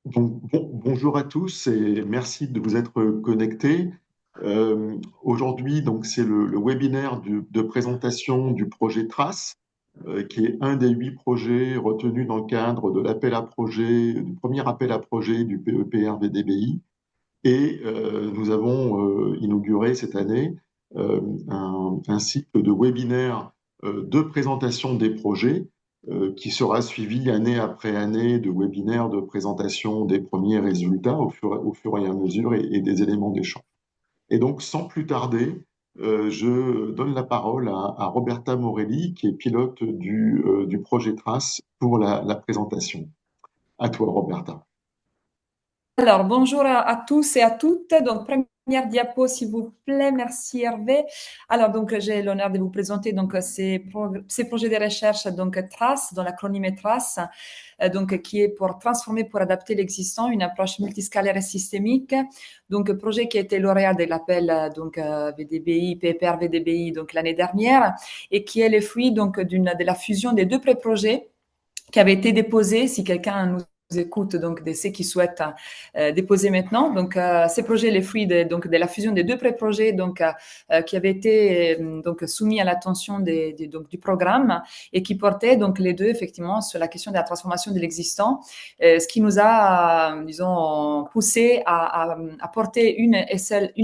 Bonjour à tous et merci de vous être connectés. Aujourd'hui, donc, c'est le webinaire de présentation du projet Trace, qui est un des 8 projets retenus dans le cadre de l'appel à projet, du premier appel à projet du PEPR VDBI. Et nous avons inauguré cette année un cycle de webinaires de présentation des projets qui sera suivi année après année de webinaires de présentation des premiers résultats au fur et à mesure et des éléments d'échange. Et donc, sans plus tarder, je donne la parole à Roberta Morelli, qui est pilote du projet Trace pour la présentation. À toi, Roberta. Alors, bonjour à tous et à toutes. Donc, première diapo, s'il vous plaît. Merci Hervé. Alors, donc, j'ai l'honneur de vous présenter donc ces projets de recherche, donc TRACE, dans l'acronyme TRACE, donc qui est pour transformer, pour adapter l'existant, une approche multiscalaire et systémique. Donc, projet qui a été lauréat de l'appel VDBI, PPR VDBI, donc l'année dernière, et qui est le fruit donc de la fusion des deux pré-projets qui avait été déposé, si quelqu'un nous écoute, donc de ceux qui souhaitent déposer maintenant. Donc, ces projets, les fruits de la fusion des deux pré-projets, qui avaient été donc soumis à l'attention donc, du programme et qui portaient donc les deux effectivement sur la question de la transformation de l'existant, ce qui nous a, disons, poussé à porter une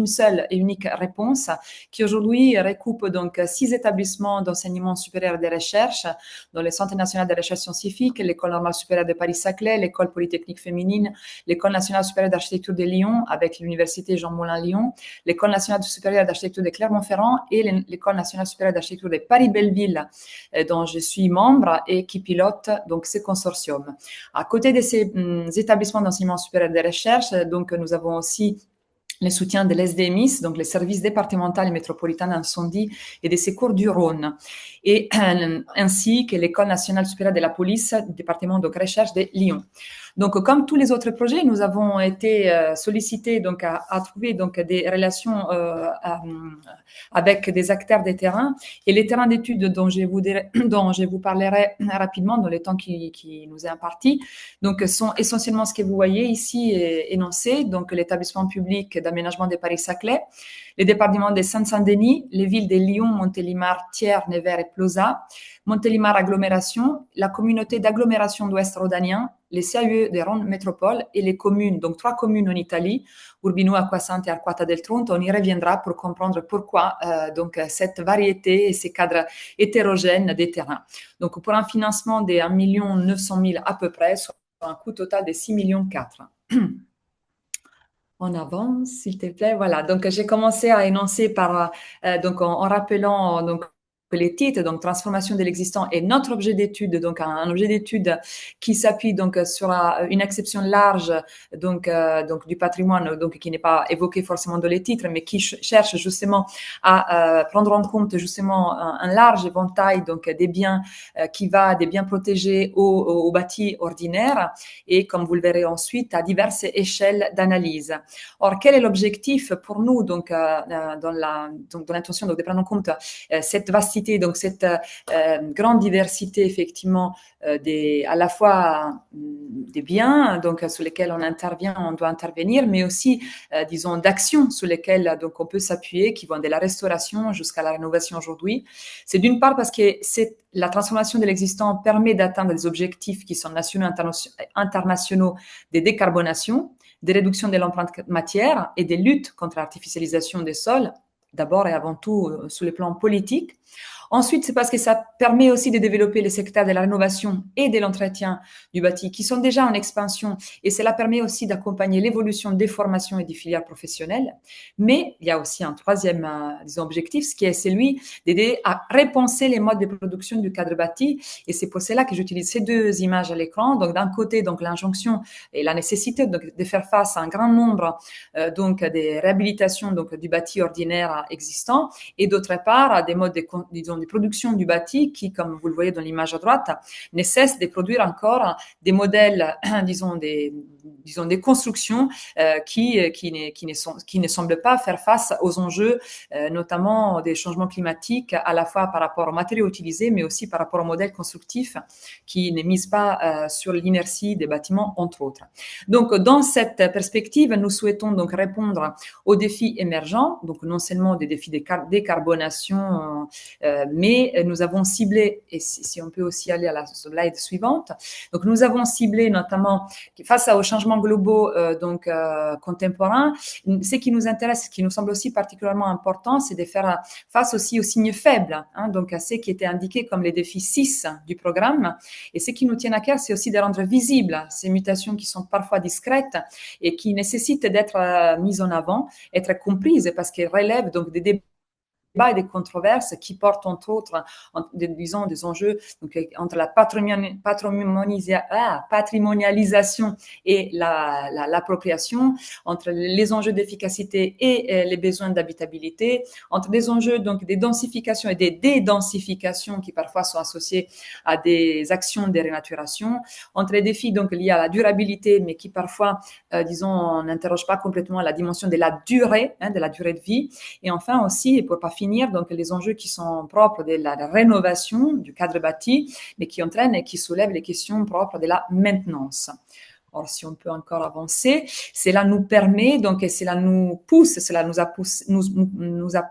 seule et unique réponse qui aujourd'hui recoupe donc 6 établissements d'enseignement supérieur et de recherche dans le Centre national de recherche scientifique, l'École normale supérieure de Paris-Saclay, l'École polytechnique féminine, l'École nationale supérieure d'architecture de Lyon avec l'Université Jean Moulin Lyon, l'École nationale supérieure d'architecture de Clermont-Ferrand et l'École nationale supérieure d'architecture de Paris-Belleville, dont je suis membre et qui pilote donc ce consortium. À côté de ces établissements d'enseignement supérieur de recherche, donc nous avons aussi le soutien de l'SDMIS, donc le service départemental et métropolitain d'incendie et des secours du Rhône, et ainsi que l'École nationale supérieure de la police, département de recherche de Lyon. Donc, comme tous les autres projets, nous avons été sollicités donc à trouver donc des relations avec des acteurs des terrains et les terrains d'études dont je vous parlerai rapidement dans le temps qui nous est imparti. Donc, sont essentiellement ce que vous voyez ici énoncé, donc l'établissement public d'aménagement de Paris-Saclay, les départements de Seine-Saint-Denis, les villes de Lyon, Montélimar, Thiers, Nevers et Plauzat, Montélimar agglomération, la communauté d'agglomération d'Ouest rhodanien, les CAUE de Rhône Métropole et les communes, donc 3 communes en Italie, Urbino, Acquasante et Arquata del Tronto. On y reviendra pour comprendre pourquoi donc cette variété et ces cadres hétérogènes des terrains. Donc pour un financement de 1,9 million à peu près, soit un coût total de 6,4 millions. On avance, s'il te plaît. Voilà. Donc, j'ai commencé à énoncer donc, en rappelant, donc, les titres, donc transformation de l'existant et notre objet d'étude, donc un objet d'étude qui s'appuie donc sur une acception large donc du patrimoine, donc qui n'est pas évoqué forcément dans les titres, mais qui cherche justement à prendre en compte justement un large éventail donc des biens qui va des biens protégés aux bâtis ordinaires et comme vous le verrez ensuite à diverses échelles d'analyse. Or, quel est l'objectif pour nous donc dans l'intention de prendre en compte cette vastité, donc cette grande diversité effectivement à la fois des biens donc sur lesquels on doit intervenir, mais aussi disons d'actions sur lesquelles donc on peut s'appuyer, qui vont de la restauration jusqu'à la rénovation aujourd'hui. C'est d'une part parce que la transformation de l'existant permet d'atteindre des objectifs qui sont nationaux et internationaux de décarbonation, des réductions de l'empreinte matière et des luttes contre l'artificialisation des sols, d'abord et avant tout sur le plan politique. Ensuite, c'est parce que ça permet aussi de développer les secteurs de la rénovation et de l'entretien du bâti qui sont déjà en expansion et cela permet aussi d'accompagner l'évolution des formations et des filières professionnelles. Mais il y a aussi un troisième disons, objectif, ce qui est celui d'aider à repenser les modes de production du cadre bâti et c'est pour cela que j'utilise ces deux images à l'écran. Donc d'un côté, donc l'injonction et la nécessité de faire face à un grand nombre donc des réhabilitations donc du bâti ordinaire existant et d'autre part à des modes disons des productions du bâti qui, comme vous le voyez dans l'image à droite, ne cessent de produire encore des modèles, disons des constructions qui ne semblent pas faire face aux enjeux, notamment des changements climatiques, à la fois par rapport aux matériaux utilisés, mais aussi par rapport aux modèles constructifs qui ne misent pas sur l'inertie des bâtiments, entre autres. Donc, dans cette perspective, nous souhaitons donc répondre aux défis émergents, donc non seulement des défis de décarbonation, mais nous avons ciblé, et si on peut aussi aller à la slide suivante, donc nous avons ciblé notamment face aux changements globaux contemporains, ce qui nous intéresse, ce qui nous semble aussi particulièrement important, c'est de faire face aussi aux signes faibles, donc à ce qui était indiqué comme les défis 6 du programme. Et ce qui nous tient à cœur, c'est aussi de rendre visibles ces mutations qui sont parfois discrètes et qui nécessitent d'être mises en avant, être comprises parce qu'elles relèvent donc des débats et des controverses qui portent entre autres, disons, des enjeux donc, entre la patrimonialisation et l'appropriation, entre les enjeux d'efficacité et les besoins d'habitabilité, entre des enjeux donc des densifications et des dédensifications qui parfois sont associés à des actions de renaturation, entre les défis donc liés à la durabilité mais qui parfois, disons, n'interrogent pas complètement la dimension de la durée de vie, et enfin aussi, et pour pas finir, donc les enjeux qui sont propres de la rénovation du cadre bâti, mais qui entraînent et qui soulèvent les questions propres de la maintenance. Or, si on peut encore avancer, cela nous permet, donc, et cela nous pousse, cela nous a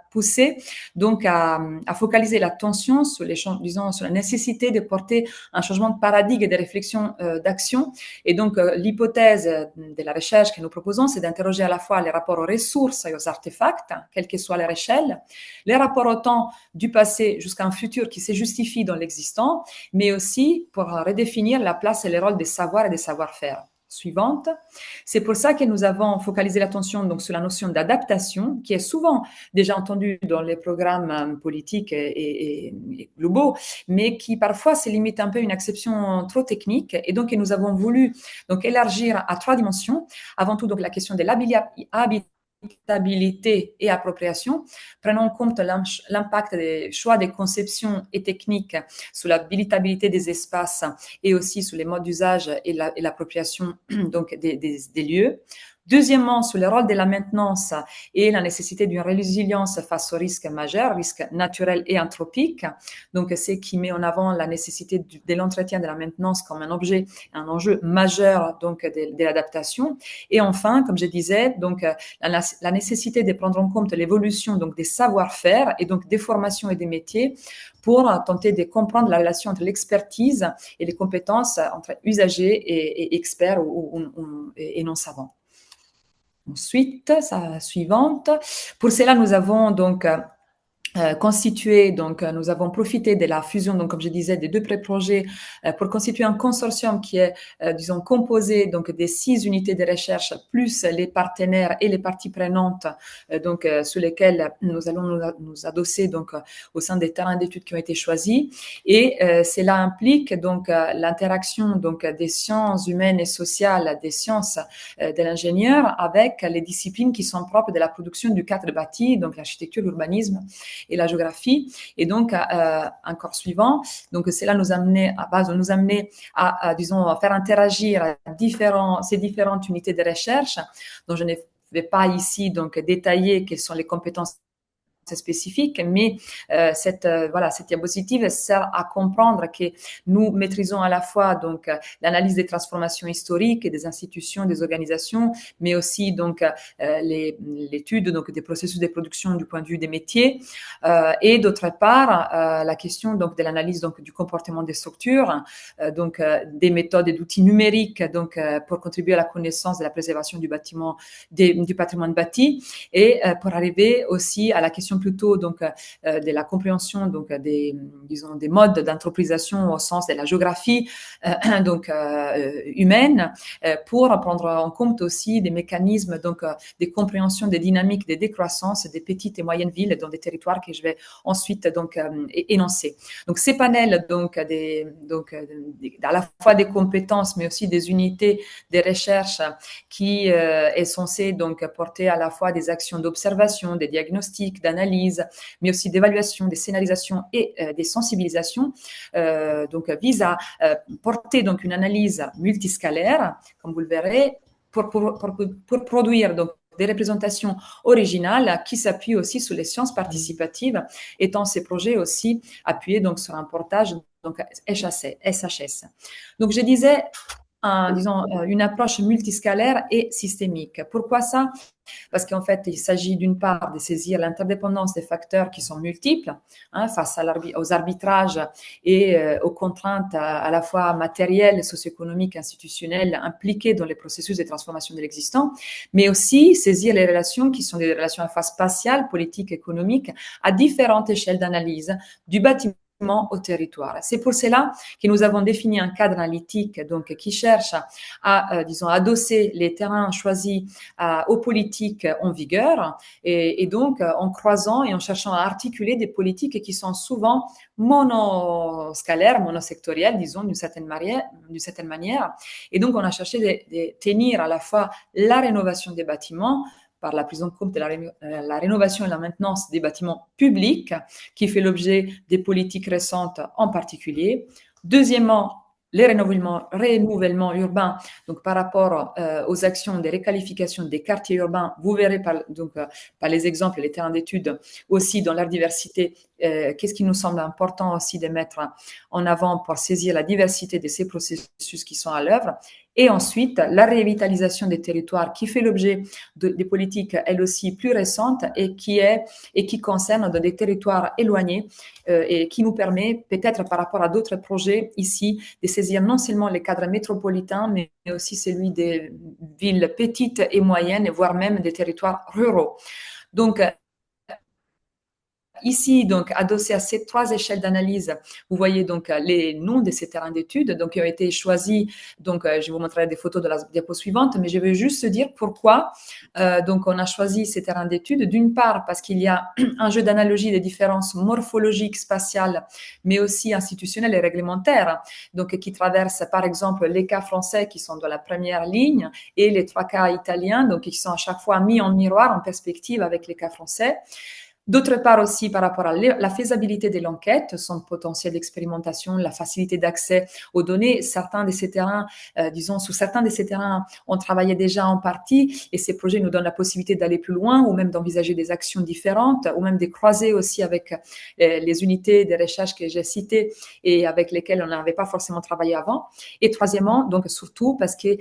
poussé, donc, à focaliser l'attention sur sur la nécessité de porter un changement de paradigme et de réflexion d'action. Et donc, l'hypothèse de la recherche que nous proposons, c'est d'interroger à la fois les rapports aux ressources et aux artefacts, quelle que soit leur échelle, les rapports au temps du passé jusqu'à un futur qui se justifie dans l'existant, mais aussi pour redéfinir la place et le rôle des savoirs et des savoir-faire. Suivante. C'est pour ça que nous avons focalisé l'attention donc sur la notion d'adaptation, qui est souvent déjà entendue dans les programmes politiques et globaux, mais qui parfois se limite un peu à une acception trop technique. Et donc, nous avons voulu donc élargir à 3 dimensions. Avant tout, donc la question de l'habitabilité et appropriation, prenons en compte l'impact des choix des conceptions et techniques sur l'habitabilité des espaces et aussi sur les modes d'usage et l'appropriation donc des lieux. Deuxièmement, sur le rôle de la maintenance et la nécessité d'une résilience face aux risques majeurs, risques naturels et anthropiques. Donc, c'est qui met en avant la nécessité de l'entretien de la maintenance comme un enjeu majeur donc de l'adaptation. Et enfin, comme je disais, donc la nécessité de prendre en compte l'évolution donc des savoir-faire et donc des formations et des métiers pour tenter de comprendre la relation entre l'expertise et les compétences entre usagers et experts et non savants. Ensuite, suivante. Pour cela, nous avons donc constitué, donc nous avons profité de la fusion, donc comme je disais, des 2 pré-projets pour constituer un consortium qui est, disons, composé donc des 6 unités de recherche plus les partenaires et les parties prenantes, sur lesquelles nous allons nous adosser donc au sein des terrains d'études qui ont été choisis. Et cela implique donc l'interaction donc des sciences humaines et sociales, des sciences de l'ingénieur avec les disciplines qui sont propres de la production du cadre bâti, donc l'architecture, l'urbanisme et la géographie. Et donc, encore suivant, donc cela nous amenait à disons, faire interagir ces différentes unités de recherche, dont je ne vais pas ici donc détailler quelles sont les compétences spécifique, mais cette diapositive sert à comprendre que nous maîtrisons à la fois donc l'analyse des transformations historiques et des institutions, des organisations, mais aussi donc l'étude donc des processus de production du point de vue des métiers, et d'autre part la question donc de l'analyse donc du comportement des structures, des méthodes et d'outils numériques donc pour contribuer à la connaissance de la préservation du bâtiment, du patrimoine bâti, et pour arriver aussi à la question plutôt donc de la compréhension donc des modes d'anthropisation au sens de la géographie humaine, pour prendre en compte aussi des mécanismes donc des compréhensions des dynamiques de décroissance des petites et moyennes villes dans des territoires que je vais ensuite donc énoncer. Donc ces panels donc à la fois des compétences mais aussi des unités de recherche qui est censé donc porter à la fois des actions d'observation, des diagnostics, d'analyse d'analyse, mais aussi d'évaluation, des scénarisations et des sensibilisations, donc vise à porter donc une analyse multiscalaire, comme vous le verrez, pour produire donc des représentations originales qui s'appuient aussi sur les sciences participatives, étant ces projets aussi appuyés donc sur un portage donc SHS. Donc je disais disons, une approche multiscalaire et systémique. Pourquoi ça? Parce qu'en fait, il s'agit d'une part de saisir l'interdépendance des facteurs qui sont multiples face aux arbitrages et aux contraintes à la fois matérielles, socio-économiques, institutionnelles impliquées dans les processus de transformation de l'existant, mais aussi saisir les relations qui sont des relations à phase spatiale, politique, économique, à différentes échelles d'analyse du bâtiment au territoire. C'est pour cela que nous avons défini un cadre analytique donc qui cherche à disons adosser les terrains choisis aux politiques en vigueur et donc en croisant et en cherchant à articuler des politiques qui sont souvent monoscalaires, monosectorielles, disons d'une certaine manière. Et donc on a cherché de tenir à la fois la rénovation des bâtiments par la prise en compte de la rénovation et la maintenance des bâtiments publics, qui fait l'objet des politiques récentes en particulier. Deuxièmement, les renouvellements urbains, donc par rapport aux actions de réqualification des quartiers urbains, vous verrez par les exemples et les terrains d'études aussi dans leur diversité, qu'est-ce qui nous semble important aussi de mettre en avant pour saisir la diversité de ces processus qui sont à l'œuvre. Et ensuite, la revitalisation des territoires qui fait l'objet des politiques, elles aussi plus récentes et qui concerne des territoires éloignés et qui nous permet peut-être par rapport à d'autres projets ici de saisir non seulement les cadres métropolitains, mais aussi celui des villes petites et moyennes, voire même des territoires ruraux. Donc, ici, donc, adossé à ces trois échelles d'analyse, vous voyez donc les noms de ces terrains d'études, donc qui ont été choisis. Donc, je vous montrerai des photos de la diapo suivante, mais je vais juste dire pourquoi. Donc, on a choisi ces terrains d'études. D'une part, parce qu'il y a un jeu d'analogie des différences morphologiques, spatiales, mais aussi institutionnelles et réglementaires. Donc, qui traversent, par exemple, les cas français qui sont dans la première ligne et les trois cas italiens, donc qui sont à chaque fois mis en miroir, en perspective avec les cas français. D'autre part aussi par rapport à la faisabilité de l'enquête, son potentiel d'expérimentation, la facilité d'accès aux données. Certains de ces terrains, sur certains de ces terrains, on travaillait déjà en partie et ces projets nous donnent la possibilité d'aller plus loin ou même d'envisager des actions différentes ou même de croiser aussi avec les unités de recherche que j'ai citées et avec lesquelles on n'avait pas forcément travaillé avant. Et troisièmement, donc surtout parce que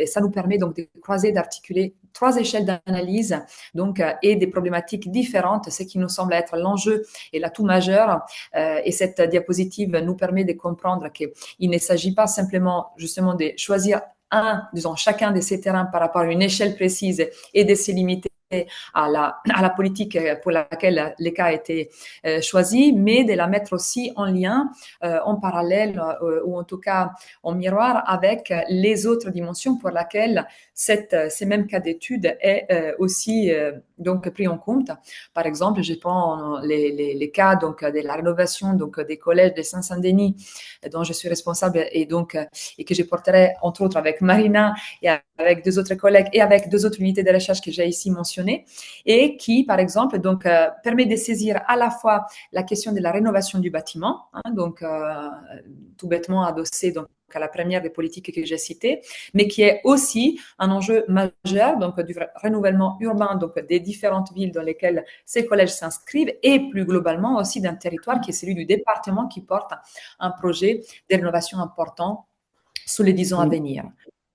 ça nous permet donc de croiser, d'articuler trois échelles d'analyse donc et des problématiques différentes, ce qui nous semble être l'enjeu et l'atout majeur. Et cette diapositive nous permet de comprendre qu'il ne s'agit pas simplement justement de choisir chacun de ces terrains par rapport à une échelle précise et de se limiter à la politique pour laquelle les cas étaient choisis, mais de la mettre aussi en lien, en parallèle ou en tout cas en miroir avec les autres dimensions pour lesquelles ces mêmes cas d'études est aussi donc pris en compte. Par exemple, je prends les cas donc de la rénovation donc des collèges de Saint-Saint-Denis dont je suis responsable et que je porterai entre autres avec Marina et avec deux autres collègues et avec deux autres unités de recherche que j'ai ici mentionnées et qui, par exemple, donc permet de saisir à la fois la question de la rénovation du bâtiment, donc tout bêtement adossé donc à la première des politiques que j'ai citées, mais qui est aussi un enjeu majeur donc du renouvellement urbain donc des différentes villes dans lesquelles ces collèges s'inscrivent et plus globalement aussi d'un territoire qui est celui du département qui porte un projet de rénovation important sous les 10 ans à venir.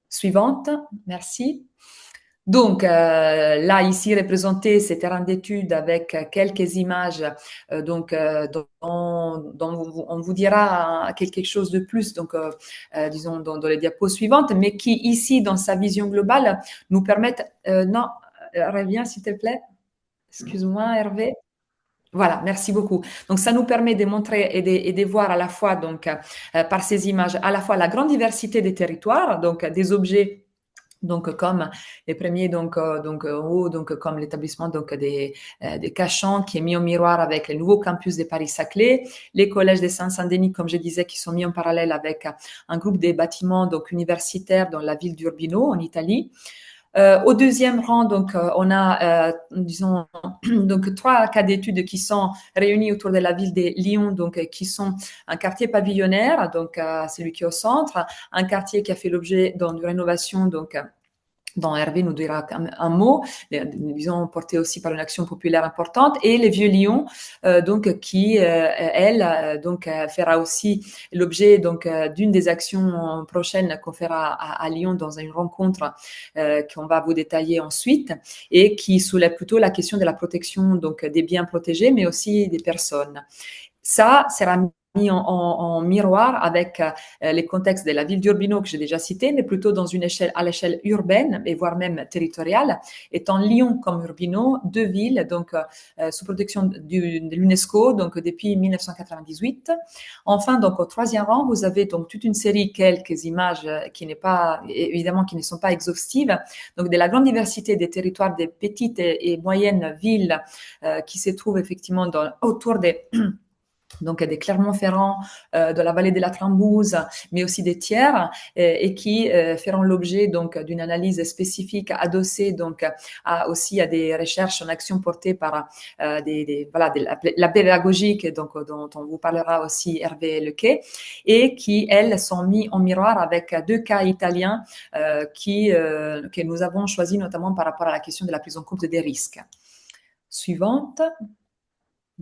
Suivante, merci. Donc, là, ici, représenté ces terrains d'études avec quelques images, dont on vous dira quelque chose de plus, donc, disons, dans les diapos suivantes, mais qui, ici, dans sa vision globale, nous permettent... non, reviens, s'il te plaît. Excuse-moi, Hervé. Voilà, merci beaucoup. Donc, ça nous permet de montrer et de voir à la fois, donc, par ces images, à la fois la grande diversité des territoires, donc des objets donc comme les premiers en haut donc comme l'établissement donc des Cachants qui est mis en miroir avec le nouveau campus de Paris-Saclay, les collèges de Saint-Saint-Denis comme je disais qui sont mis en parallèle avec un groupe des bâtiments donc universitaires dans la ville d'Urbino en Italie. Au deuxième rang, donc, on a, disons, donc 3 cas d'études qui sont réunis autour de la ville de Lyon, donc qui sont un quartier pavillonnaire, donc celui qui est au centre, un quartier qui a fait l'objet d'une rénovation, donc dont Hervé nous dira un mot, disons porté aussi par une action populaire importante, et les Vieux Lyon, donc qui elle donc fera aussi l'objet donc d'une des actions prochaines qu'on fera à Lyon dans une rencontre qu'on va vous détailler ensuite, et qui soulève plutôt la question de la protection donc des biens protégés, mais aussi des personnes. Ça sera mis en miroir avec les contextes de la ville d'Urbino que j'ai déjà cité, mais plutôt dans une échelle à l'échelle urbaine et voire même territoriale, étant Lyon comme Urbino, 2 villes donc sous protection de l'UNESCO donc depuis 1998. Enfin, donc au troisième rang, vous avez donc toute une série, quelques images qui n'est pas évidemment qui ne sont pas exhaustives, donc de la grande diversité des territoires des petites et moyennes villes qui se trouvent effectivement autour des donc des Clermont-Ferrand, de la vallée de la Trambouze, mais aussi des tiers, et qui feront l'objet donc d'une analyse spécifique adossée donc aussi à des recherches en action portées par voilà la pédagogique donc dont on vous parlera aussi Hervé Lequet, et qui elles sont mis en miroir avec 2 cas italiens que nous avons choisis notamment par rapport à la question de la prise en compte des risques. Suivante.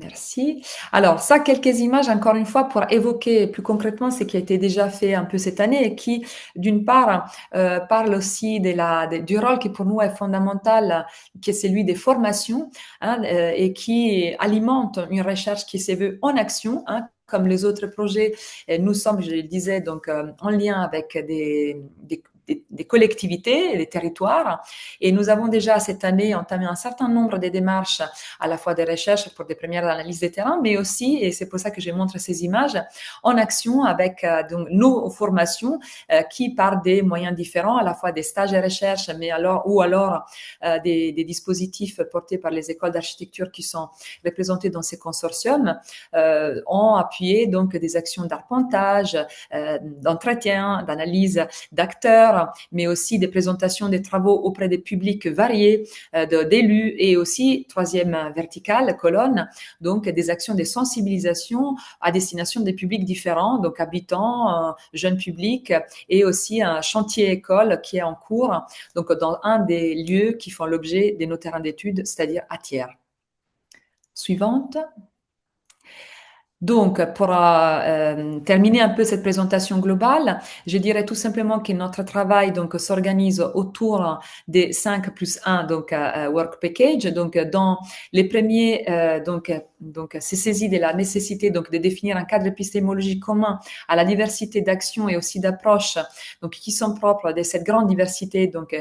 Merci. Alors, ça, quelques images, encore une fois, pour évoquer plus concrètement ce qui a été déjà fait un peu cette année et qui, d'une part, parle aussi du rôle qui pour nous est fondamental, qui est celui des formations, hein, et qui alimente une recherche qui se veut en action, hein, comme les autres projets. Et nous sommes, je le disais, donc en lien avec des collectivités, des territoires. Et nous avons déjà cette année entamé un certain nombre de démarches, à la fois des recherches pour des premières analyses de terrain, mais aussi, et c'est pour ça que je montre ces images, en action avec donc, nos formations qui, par des moyens différents, à la fois des stages de recherche, mais alors des dispositifs portés par les écoles d'architecture qui sont représentés dans ces consortiums, ont appuyé donc des actions d'arpentage, d'entretien, d'analyse d'acteurs, mais aussi des présentations des travaux auprès des publics variés, d'élus, et aussi, troisième verticale, colonne, donc des actions de sensibilisation à destination des publics différents, donc habitants, jeunes publics, et aussi un chantier école qui est en cours, donc dans un des lieux qui font l'objet de nos terrains d'études, c'est-à-dire à Thiers. Suivante. Donc, pour terminer un peu cette présentation globale, je dirais tout simplement que notre travail donc s'organise autour des 5+1 donc work package. Donc, dans les premiers donc c'est saisi de la nécessité donc de définir un cadre épistémologique commun à la diversité d'actions et aussi d'approches donc qui sont propres de cette grande diversité donc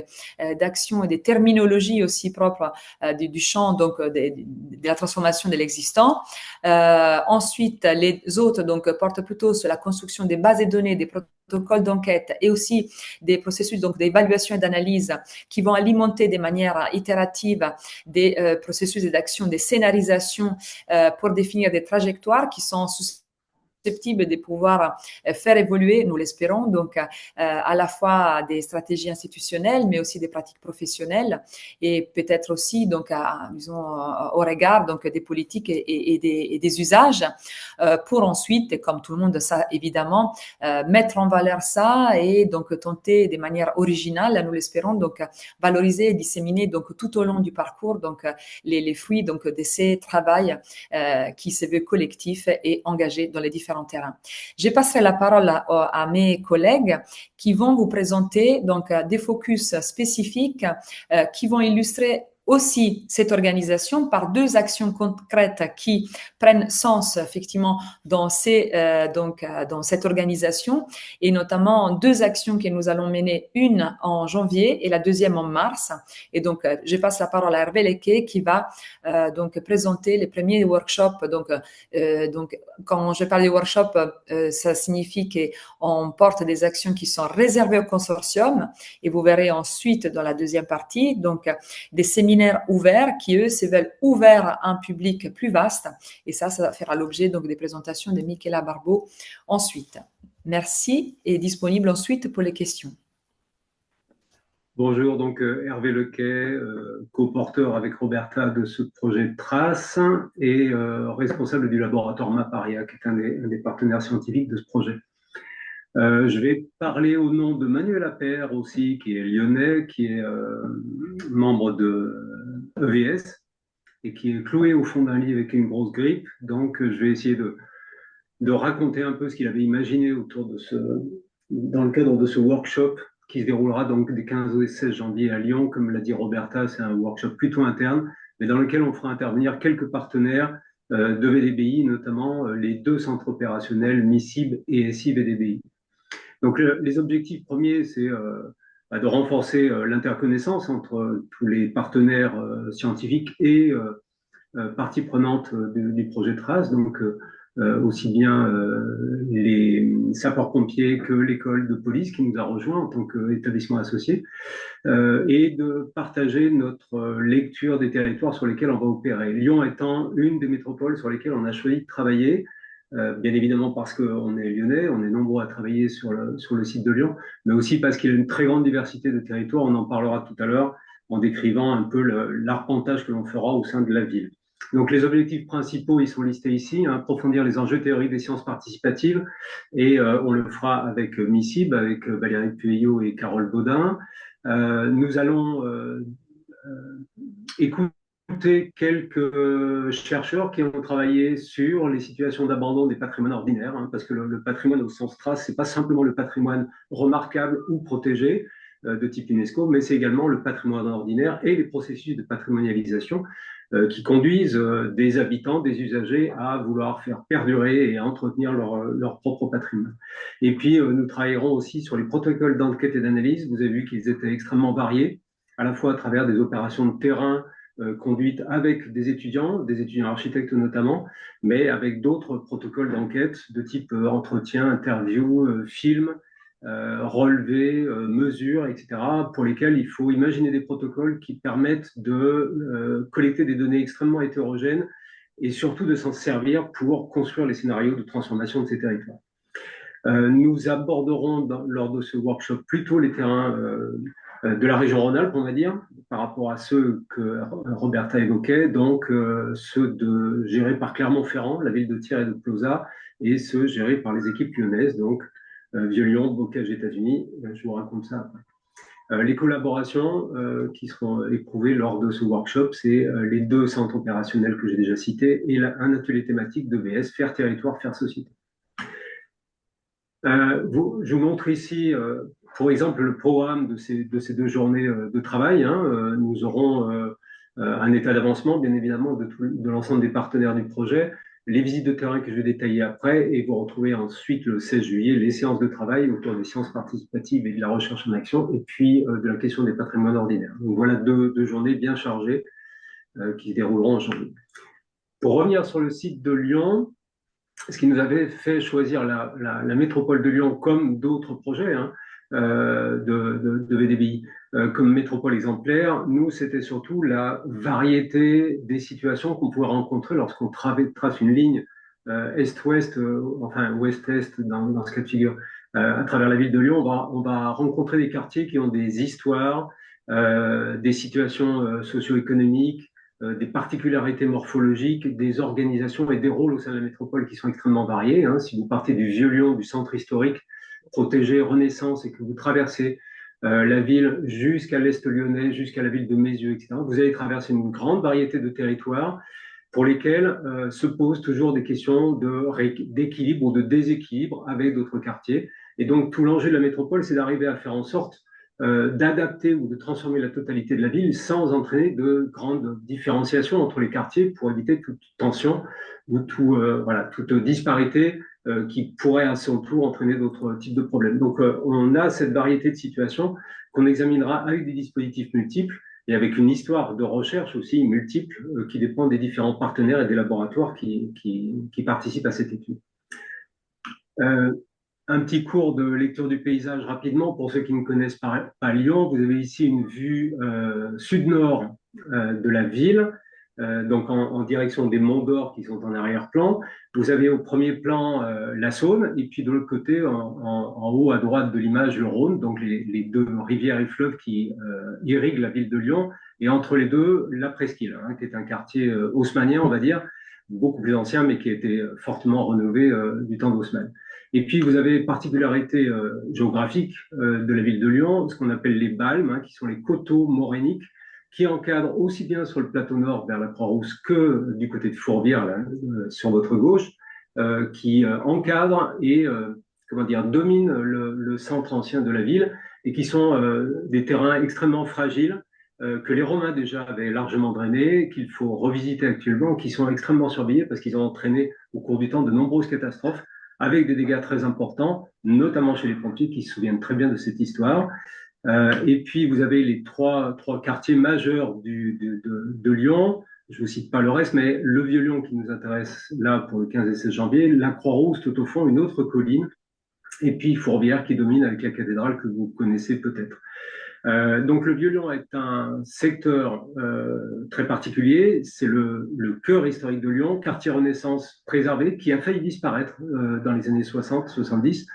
d'actions et des terminologies aussi propres du champ donc de la transformation de l'existant. Ensuite, les autres donc portent plutôt sur la construction des bases de données, des protocoles d'enquête et aussi des processus donc d'évaluation et d'analyse qui vont alimenter de manière itérative des processus d'action, des scénarisations pour définir des trajectoires qui sont susceptibles de pouvoir faire évoluer, nous l'espérons, donc à la fois des stratégies institutionnelles, mais aussi des pratiques professionnelles, et peut-être aussi donc disons au regard donc des politiques et des usages, pour ensuite, comme tout le monde sait évidemment, mettre en valeur ça et donc tenter de manière originale, nous l'espérons, donc valoriser et disséminer donc tout au long du parcours donc les fruits donc de ces travaux qui se veut collectif et engagé dans les différents terrains. Je passerai la parole à mes collègues qui vont vous présenter donc des focus spécifiques qui vont illustrer aussi cette organisation par 2 actions concrètes qui prennent sens effectivement dans dans cette organisation, et notamment 2 actions que nous allons mener, une en janvier et la deuxième en mars. Et donc je passe la parole à Hervé Lequet qui va donc présenter les premiers workshops. Donc quand je parle des workshops, ça signifie qu'on porte des actions qui sont réservées au consortium, et vous verrez ensuite dans la deuxième partie donc des séminaires ouverts qui, eux, se veulent ouverts à un public plus vaste. Et ça fera l'objet donc des présentations de Michaela Barbeau ensuite. Merci, et disponible ensuite pour les questions. Bonjour, donc Hervé Lequet, co-porteur avec Roberta de ce projet de Trace et responsable du laboratoire MAPARIA, qui est un des partenaires scientifiques de ce projet. Je vais parler au nom de Manuel Appert aussi, qui est lyonnais, qui est membre de EVS et qui est cloué au fond d'un lit avec une grosse grippe. Donc, je vais essayer de raconter un peu ce qu'il avait imaginé dans le cadre de ce workshop qui se déroulera donc des 15 au 16 janvier à Lyon. Comme l'a dit Roberta, c'est un workshop plutôt interne, mais dans lequel on fera intervenir quelques partenaires de VDBI, notamment les deux centres opérationnels MICIB et SI VDBI. Donc les objectifs premiers, c'est de renforcer l'interconnaissance entre tous les partenaires scientifiques et parties prenantes du projet Trace, donc aussi bien les sapeurs-pompiers que l'école de police qui nous a rejoints en tant qu'établissement associé, et de partager notre lecture des territoires sur lesquels on va opérer. Lyon étant une des métropoles sur lesquelles on a choisi de travailler, bien évidemment parce qu'on est lyonnais, on est nombreux à travailler sur le site de Lyon, mais aussi parce qu'il y a une très grande diversité de territoires, on en parlera tout à l'heure en décrivant un peu l'arpentage que l'on fera au sein de la ville. Donc les objectifs principaux, ils sont listés ici, hein, approfondir les enjeux théoriques des sciences participatives, et on le fera avec MICIB, avec Valérie Pueyo et Carole Baudin. Nous allons écouter quelques chercheurs qui ont travaillé sur les situations d'abandon des patrimoines ordinaires, hein, parce que le patrimoine au sens Trace, c'est pas simplement le patrimoine remarquable ou protégé de type UNESCO, mais c'est également le patrimoine ordinaire et les processus de patrimonialisation qui conduisent des habitants, des usagers à vouloir faire perdurer et à entretenir leur propre patrimoine. Et puis, nous travaillerons aussi sur les protocoles d'enquête et d'analyse. Vous avez vu qu'ils étaient extrêmement variés, à la fois à travers des opérations de terrain conduites avec des étudiants architectes notamment, mais avec d'autres protocoles d'enquête de type entretien, interview, film, relevés, mesures, etc., pour lesquels il faut imaginer des protocoles qui permettent de collecter des données extrêmement hétérogènes et surtout de s'en servir pour construire les scénarios de transformation de ces territoires. Nous aborderons lors de ce workshop plutôt les terrains de la région Rhône-Alpes, on va dire, par rapport à ceux que Roberta évoquait, donc ceux gérés par Clermont-Ferrand, la ville de Thiers et de Plauzat, et ceux gérés par les équipes lyonnaises, donc Vieux-Lyon, Bocage, États-Unis. Je vous raconte ça après. Les collaborations qui seront éprouvées lors de ce workshop, c'est les deux centres opérationnels que j'ai déjà cités et un atelier thématique de VS, Faire territoire, faire société. Je vous montre ici, pour exemple, le programme de ces deux journées de travail. Hein. Nous aurons un état d'avancement, bien évidemment, de l'ensemble des partenaires du projet, les visites de terrain que je vais détailler après, et vous retrouvez ensuite le 16 juillet les séances de travail autour des sciences participatives et de la recherche en action, et puis de la question des patrimoines ordinaires. Donc voilà deux journées bien chargées qui se dérouleront en janvier. Pour revenir sur le site de Lyon, ce qui nous avait fait choisir la métropole de Lyon comme d'autres projets hein, de VDBI comme métropole exemplaire, nous, c'était surtout la variété des situations qu'on pouvait rencontrer lorsqu'on trace une ligne est-ouest, enfin ouest-est dans ce cas de figure, à travers la ville de Lyon. On va rencontrer des quartiers qui ont des histoires, des situations socio-économiques, des particularités morphologiques, des organisations et des rôles au sein de la métropole qui sont extrêmement variés. Hein. Si vous partez du Vieux-Lyon, du centre historique protégé Renaissance, et que vous traversez la ville jusqu'à l'Est lyonnais, jusqu'à la ville de Mézieux, etc., vous allez traverser une grande variété de territoires pour lesquels se posent toujours des questions d'équilibre ou de déséquilibre avec d'autres quartiers. Et donc, tout l'enjeu de la métropole, c'est d'arriver à faire en sorte d'adapter ou de transformer la totalité de la ville sans entraîner de grandes différenciations entre les quartiers pour éviter toute tension ou toute disparité qui pourrait à son tour entraîner d'autres types de problèmes. Donc on a cette variété de situations qu'on examinera avec des dispositifs multiples et avec une histoire de recherche aussi multiple qui dépend des différents partenaires et des laboratoires qui participent à cette étude. Un petit cours de lecture du paysage rapidement pour ceux qui ne connaissent pas Lyon. Vous avez ici une vue sud-nord de la ville. donc en direction des Monts d'Or qui sont en arrière-plan. Vous avez au premier plan la Saône, et puis de l'autre côté, en haut à droite de l'image, le Rhône, donc les deux rivières et fleuves qui irriguent la ville de Lyon, et entre les deux, la Presqu'île, hein, qui est un quartier haussmannien, on va dire, beaucoup plus ancien, mais qui a été fortement rénové du temps d'Haussmann. Et puis, vous avez particularité géographique de la ville de Lyon, ce qu'on appelle les balmes, hein, qui sont les coteaux morainiques, qui encadrent aussi bien sur le plateau nord vers la Croix-Rousse que du côté de Fourvière, là, sur votre gauche, qui encadrent et comment dire, dominent le centre ancien de la ville et qui sont des terrains extrêmement fragiles que les Romains déjà avaient largement drainés, qu'il faut revisiter actuellement, qui sont extrêmement surveillés parce qu'ils ont entraîné au cours du temps de nombreuses catastrophes avec des dégâts très importants, notamment chez les pompiers qui se souviennent très bien de cette histoire. Et puis, vous avez les trois quartiers majeurs de Lyon. Je ne vous cite pas le reste, mais le Vieux-Lyon qui nous intéresse là pour le 15 et 16 janvier, la Croix-Rousse tout au fond, une autre colline, et puis Fourvière qui domine avec la cathédrale que vous connaissez peut-être. Donc le Vieux-Lyon est un secteur très particulier, c'est le cœur historique de Lyon, quartier Renaissance préservé qui a failli disparaître dans les années 60-70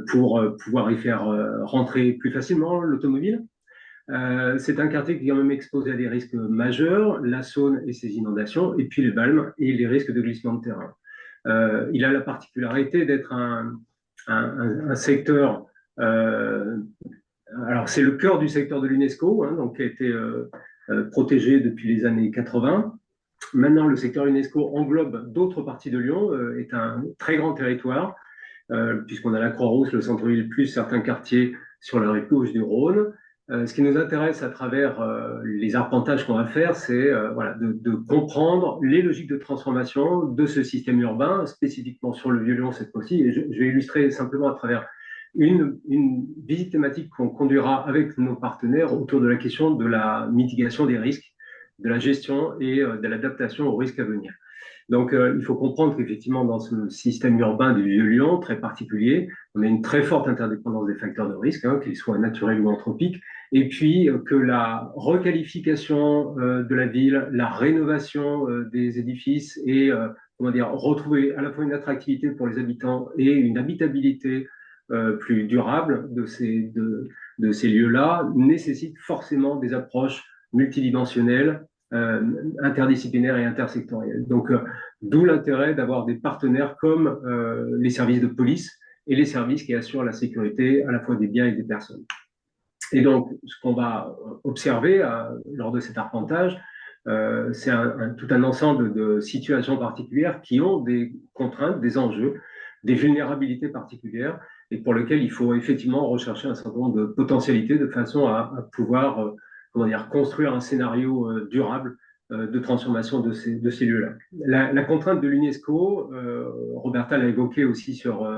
pour pouvoir y faire rentrer plus facilement l'automobile. C'est un quartier qui est quand même exposé à des risques majeurs, la Saône et ses inondations, et puis les balmes et les risques de glissement de terrain. Il a la particularité d'être un secteur alors, c'est le cœur du secteur de l'UNESCO, hein, donc qui a été protégé depuis les années 80. Maintenant, le secteur UNESCO englobe d'autres parties de Lyon, est un très grand territoire, puisqu'on a la Croix-Rousse, le centre-ville, plus certains quartiers sur la rive gauche du Rhône. Ce qui nous intéresse à travers les arpentages qu'on va faire, c'est voilà, de comprendre les logiques de transformation de ce système urbain, spécifiquement sur le Vieux-Lyon cette fois-ci. Et je vais illustrer simplement à travers une visite thématique qu'on conduira avec nos partenaires autour de la question de la mitigation des risques, de la gestion et de l'adaptation aux risques à venir. Donc, il faut comprendre qu'effectivement, dans ce système urbain du Vieux-Lyon, très particulier, on a une très forte interdépendance des facteurs de risque, hein, qu'ils soient naturels ou anthropiques, et puis que la requalification de la ville, la rénovation des édifices et, comment dire, retrouver à la fois une attractivité pour les habitants et une habitabilité plus durable de ces lieux-là nécessite forcément des approches multidimensionnelles, interdisciplinaires et intersectorielles. Donc, d'où l'intérêt d'avoir des partenaires comme les services de police et les services qui assurent la sécurité à la fois des biens et des personnes. Et donc, ce qu'on va observer lors de cet arpentage, c'est tout un ensemble de situations particulières qui ont des contraintes, des enjeux, des vulnérabilités particulières et pour lesquelles il faut effectivement rechercher un certain nombre de potentialités de façon à pouvoir comment dire, construire un scénario durable de transformation de ces lieux-là. La contrainte de l'UNESCO, Roberta l'a évoqué aussi sur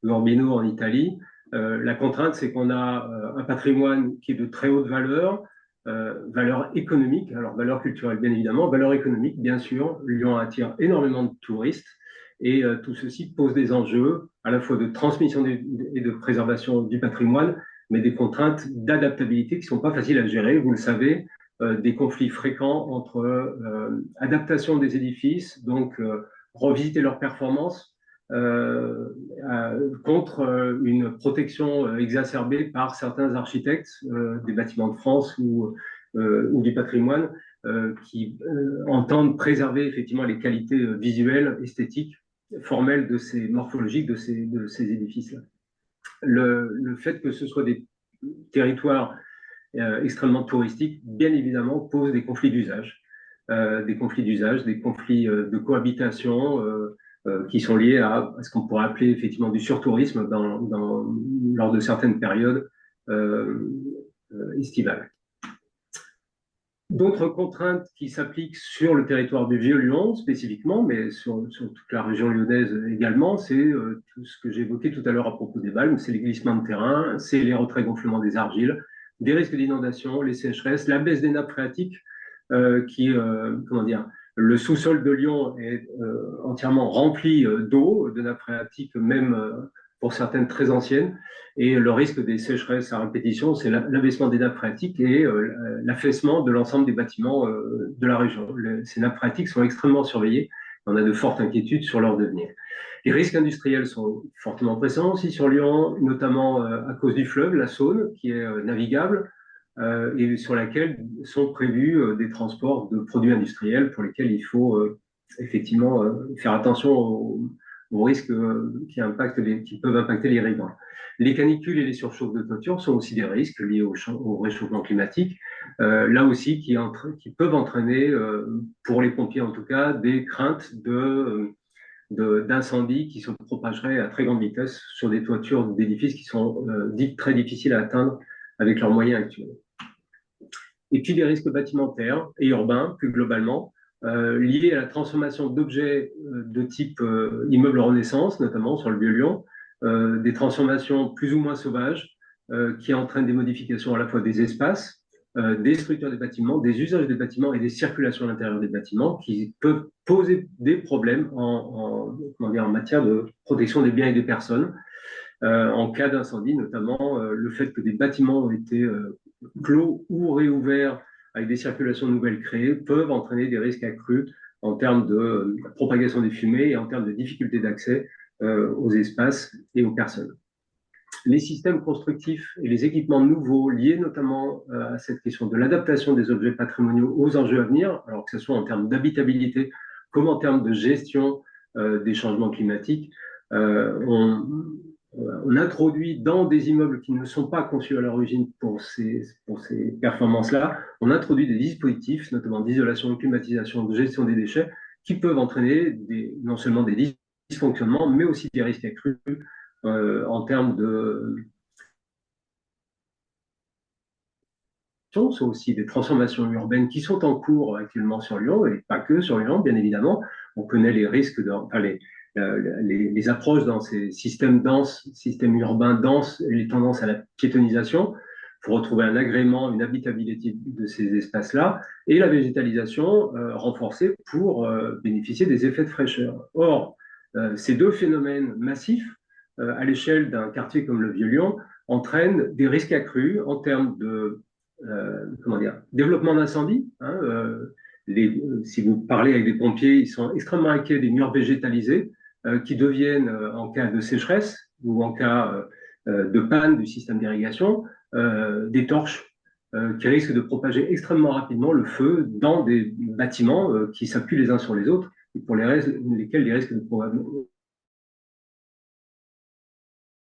l'Urbino en Italie, la contrainte, c'est qu'on a un patrimoine qui est de très haute valeur, valeur économique, alors valeur culturelle bien évidemment, valeur économique bien sûr. Lyon attire énormément de touristes et tout ceci pose des enjeux à la fois de transmission et de préservation du patrimoine, mais des contraintes d'adaptabilité qui ne sont pas faciles à gérer. Vous le savez, des conflits fréquents entre adaptation des édifices, donc revisiter leurs performances, contre une protection exacerbée par certains architectes des bâtiments de France ou du patrimoine qui entendent préserver effectivement les qualités visuelles, esthétiques, formelles morphologiques de ces édifices-là. Le fait que ce soit des territoires extrêmement touristiques, bien évidemment, pose des conflits d'usage, des conflits de cohabitation qui sont liés à ce qu'on pourrait appeler effectivement du surtourisme lors de certaines périodes estivales. D'autres contraintes qui s'appliquent sur le territoire du Vieux-Lyon spécifiquement, mais sur toute la région lyonnaise également, c'est tout ce que j'ai évoqué tout à l'heure à propos des balmes, c'est les glissements de terrain, c'est les retraits gonflements des argiles, des risques d'inondation, les sécheresses, la baisse des nappes phréatiques comment dire, le sous-sol de Lyon est entièrement rempli d'eau, de nappes phréatiques même pour certaines très anciennes. Et le risque des sécheresses à répétition, c'est l'abaissement des nappes phréatiques et l'affaissement de l'ensemble des bâtiments de la région. Ces nappes phréatiques sont extrêmement surveillées. On a de fortes inquiétudes sur leur devenir. Les risques industriels sont fortement présents aussi sur Lyon, notamment à cause du fleuve, la Saône, qui est navigable et sur laquelle sont prévus des transports de produits industriels pour lesquels il faut effectivement faire attention aux risques qui peuvent impacter les riverains. Les canicules et les surchauffes de toiture sont aussi des risques liés au réchauffement climatique, là aussi qui peuvent entraîner, pour les pompiers en tout cas, des craintes d'incendies qui se propageraient à très grande vitesse sur des toitures d'édifices qui sont dites très difficiles à atteindre avec leurs moyens actuels. Et puis les risques bâtimentaires et urbains, plus globalement, liés à la transformation d'objets de type immeuble Renaissance, notamment sur le Vieux-Lyon, des transformations plus ou moins sauvages qui entraînent des modifications à la fois des espaces, des structures des bâtiments, des usages des bâtiments et des circulations à l'intérieur des bâtiments qui peuvent poser des problèmes en matière de protection des biens et des personnes. En cas d'incendie, notamment le fait que des bâtiments ont été clos ou réouverts avec des circulations nouvelles créées peuvent entraîner des risques accrus en termes de propagation des fumées et en termes de difficultés d'accès aux espaces et aux personnes. Les systèmes constructifs et les équipements nouveaux liés notamment à cette question de l'adaptation des objets patrimoniaux aux enjeux à venir, alors que ce soit en termes d'habitabilité comme en termes de gestion des changements climatiques, on introduit dans des immeubles qui ne sont pas conçus à l'origine pour ces performances-là, on introduit des dispositifs, notamment d'isolation, de climatisation, de gestion des déchets, qui peuvent entraîner non seulement des dysfonctionnements, mais aussi des risques accrus en termes de sont aussi des transformations urbaines qui sont en cours actuellement sur Lyon, et pas que sur Lyon, bien évidemment. On connaît les risques, les approches dans ces systèmes denses, systèmes urbains denses, et les tendances à la piétonisation, pour retrouver un agrément, une habitabilité de ces espaces-là, et la végétalisation renforcée pour bénéficier des effets de fraîcheur. Or, ces deux phénomènes massifs, à l'échelle d'un quartier comme le Vieux-Lyon, entraînent des risques accrus en termes de développement d'incendie. Si vous parlez avec des pompiers, ils sont extrêmement inquiets des murs végétalisés qui deviennent, en cas de sécheresse ou en cas de panne du système d'irrigation, des torches qui risquent de propager extrêmement rapidement le feu dans des bâtiments qui s'appuient les uns sur les autres et pour lesquels les risques de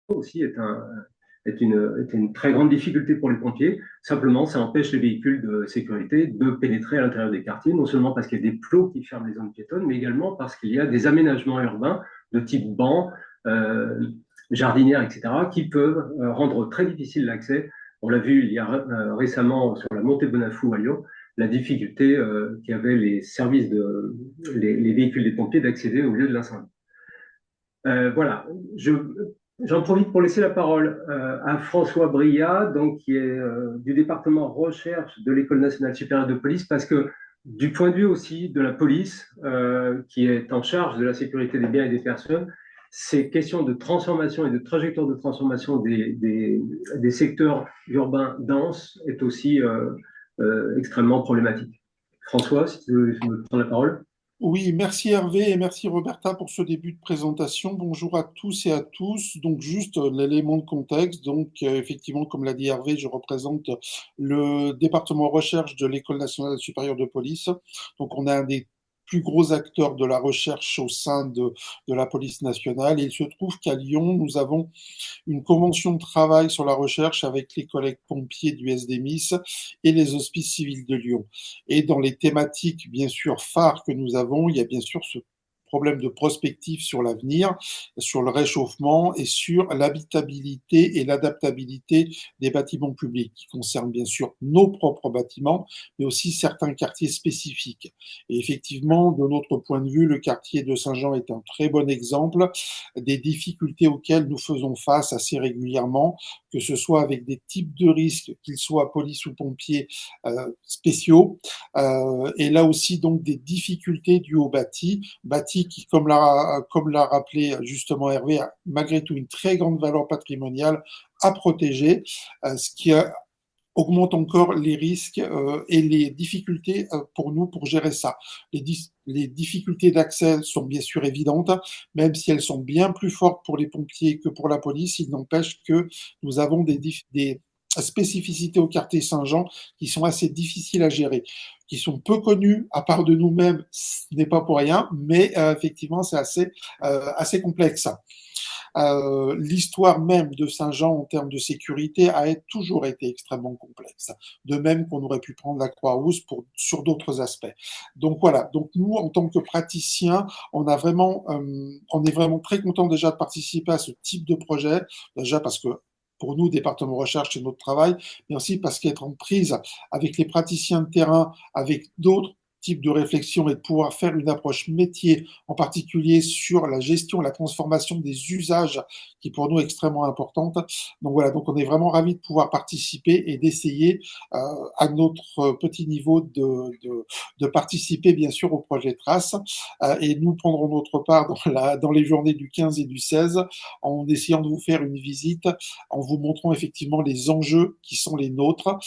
aussi est une très grande difficulté pour les pompiers. Simplement, ça empêche les véhicules de sécurité de pénétrer à l'intérieur des quartiers, non seulement parce qu'il y a des plots qui ferment les zones piétonnes, mais également parce qu'il y a des aménagements urbains de type bancs, jardinières, etc., qui peuvent rendre très difficile l'accès. On l'a vu il y a récemment sur la montée de Bonafou à Lyon, la difficulté qu'avaient les services les véhicules des pompiers d'accéder au lieu de l'incendie. Voilà, j'en profite pour laisser la parole à François Briat, donc, qui est du département recherche de l'École nationale supérieure de police, parce que du point de vue aussi de la police, qui est en charge de la sécurité des biens et des personnes, ces questions de transformation et de trajectoire de transformation des secteurs urbains denses est aussi extrêmement problématique. François, si tu veux me prendre la parole. Oui, merci Hervé et merci Roberta pour ce début de présentation. Bonjour à tous et à tous. Donc juste l'élément de contexte. Donc effectivement, comme l'a dit Hervé, je représente le département recherche de l'École nationale supérieure de police. Donc on a un des plus gros acteurs de la recherche au sein de la police nationale. Et il se trouve qu'à Lyon, nous avons une convention de travail sur la recherche avec les collègues pompiers du SDMIS et les hospices civils de Lyon. Et dans les thématiques, bien sûr, phares que nous avons, il y a bien sûr ce problème de prospective sur l'avenir, sur le réchauffement et sur l'habitabilité et l'adaptabilité des bâtiments publics, qui concernent bien sûr nos propres bâtiments, mais aussi certains quartiers spécifiques. Et effectivement, de notre point de vue, le quartier de Saint-Jean est un très bon exemple des difficultés auxquelles nous faisons face assez régulièrement que ce soit avec des types de risques, qu'ils soient police ou pompiers spéciaux, et là aussi donc des difficultés dues au bâti qui, comme l'a rappelé justement Hervé, a malgré tout une très grande valeur patrimoniale à protéger, ce qui augmente encore les risques et les difficultés pour nous pour gérer ça. Les difficultés d'accès sont bien sûr évidentes, même si elles sont bien plus fortes pour les pompiers que pour la police. Il n'empêche que nous avons des spécificités au quartier Saint-Jean qui sont assez difficiles à gérer, qui sont peu connues à part de nous-mêmes, ce n'est pas pour rien, mais effectivement c'est assez complexe. L'histoire même de Saint-Jean en termes de sécurité a toujours été extrêmement complexe, de même qu'on aurait pu prendre la Croix-Rousse sur d'autres aspects. Donc voilà, donc nous, en tant que praticiens, on est vraiment très content déjà de participer à ce type de projet, déjà parce que pour nous, département recherche, c'est notre travail, mais aussi parce qu'être en prise avec les praticiens de terrain, avec d'autres type de réflexion et de pouvoir faire une approche métier, en particulier sur la gestion, la transformation des usages, qui pour nous est extrêmement importante. Donc voilà, donc on est vraiment ravis de pouvoir participer et d'essayer à notre petit niveau de participer bien sûr au projet Trace. Et nous prendrons notre part dans les journées du 15 et du 16 en essayant de vous faire une visite, en vous montrant effectivement les enjeux qui sont les nôtres.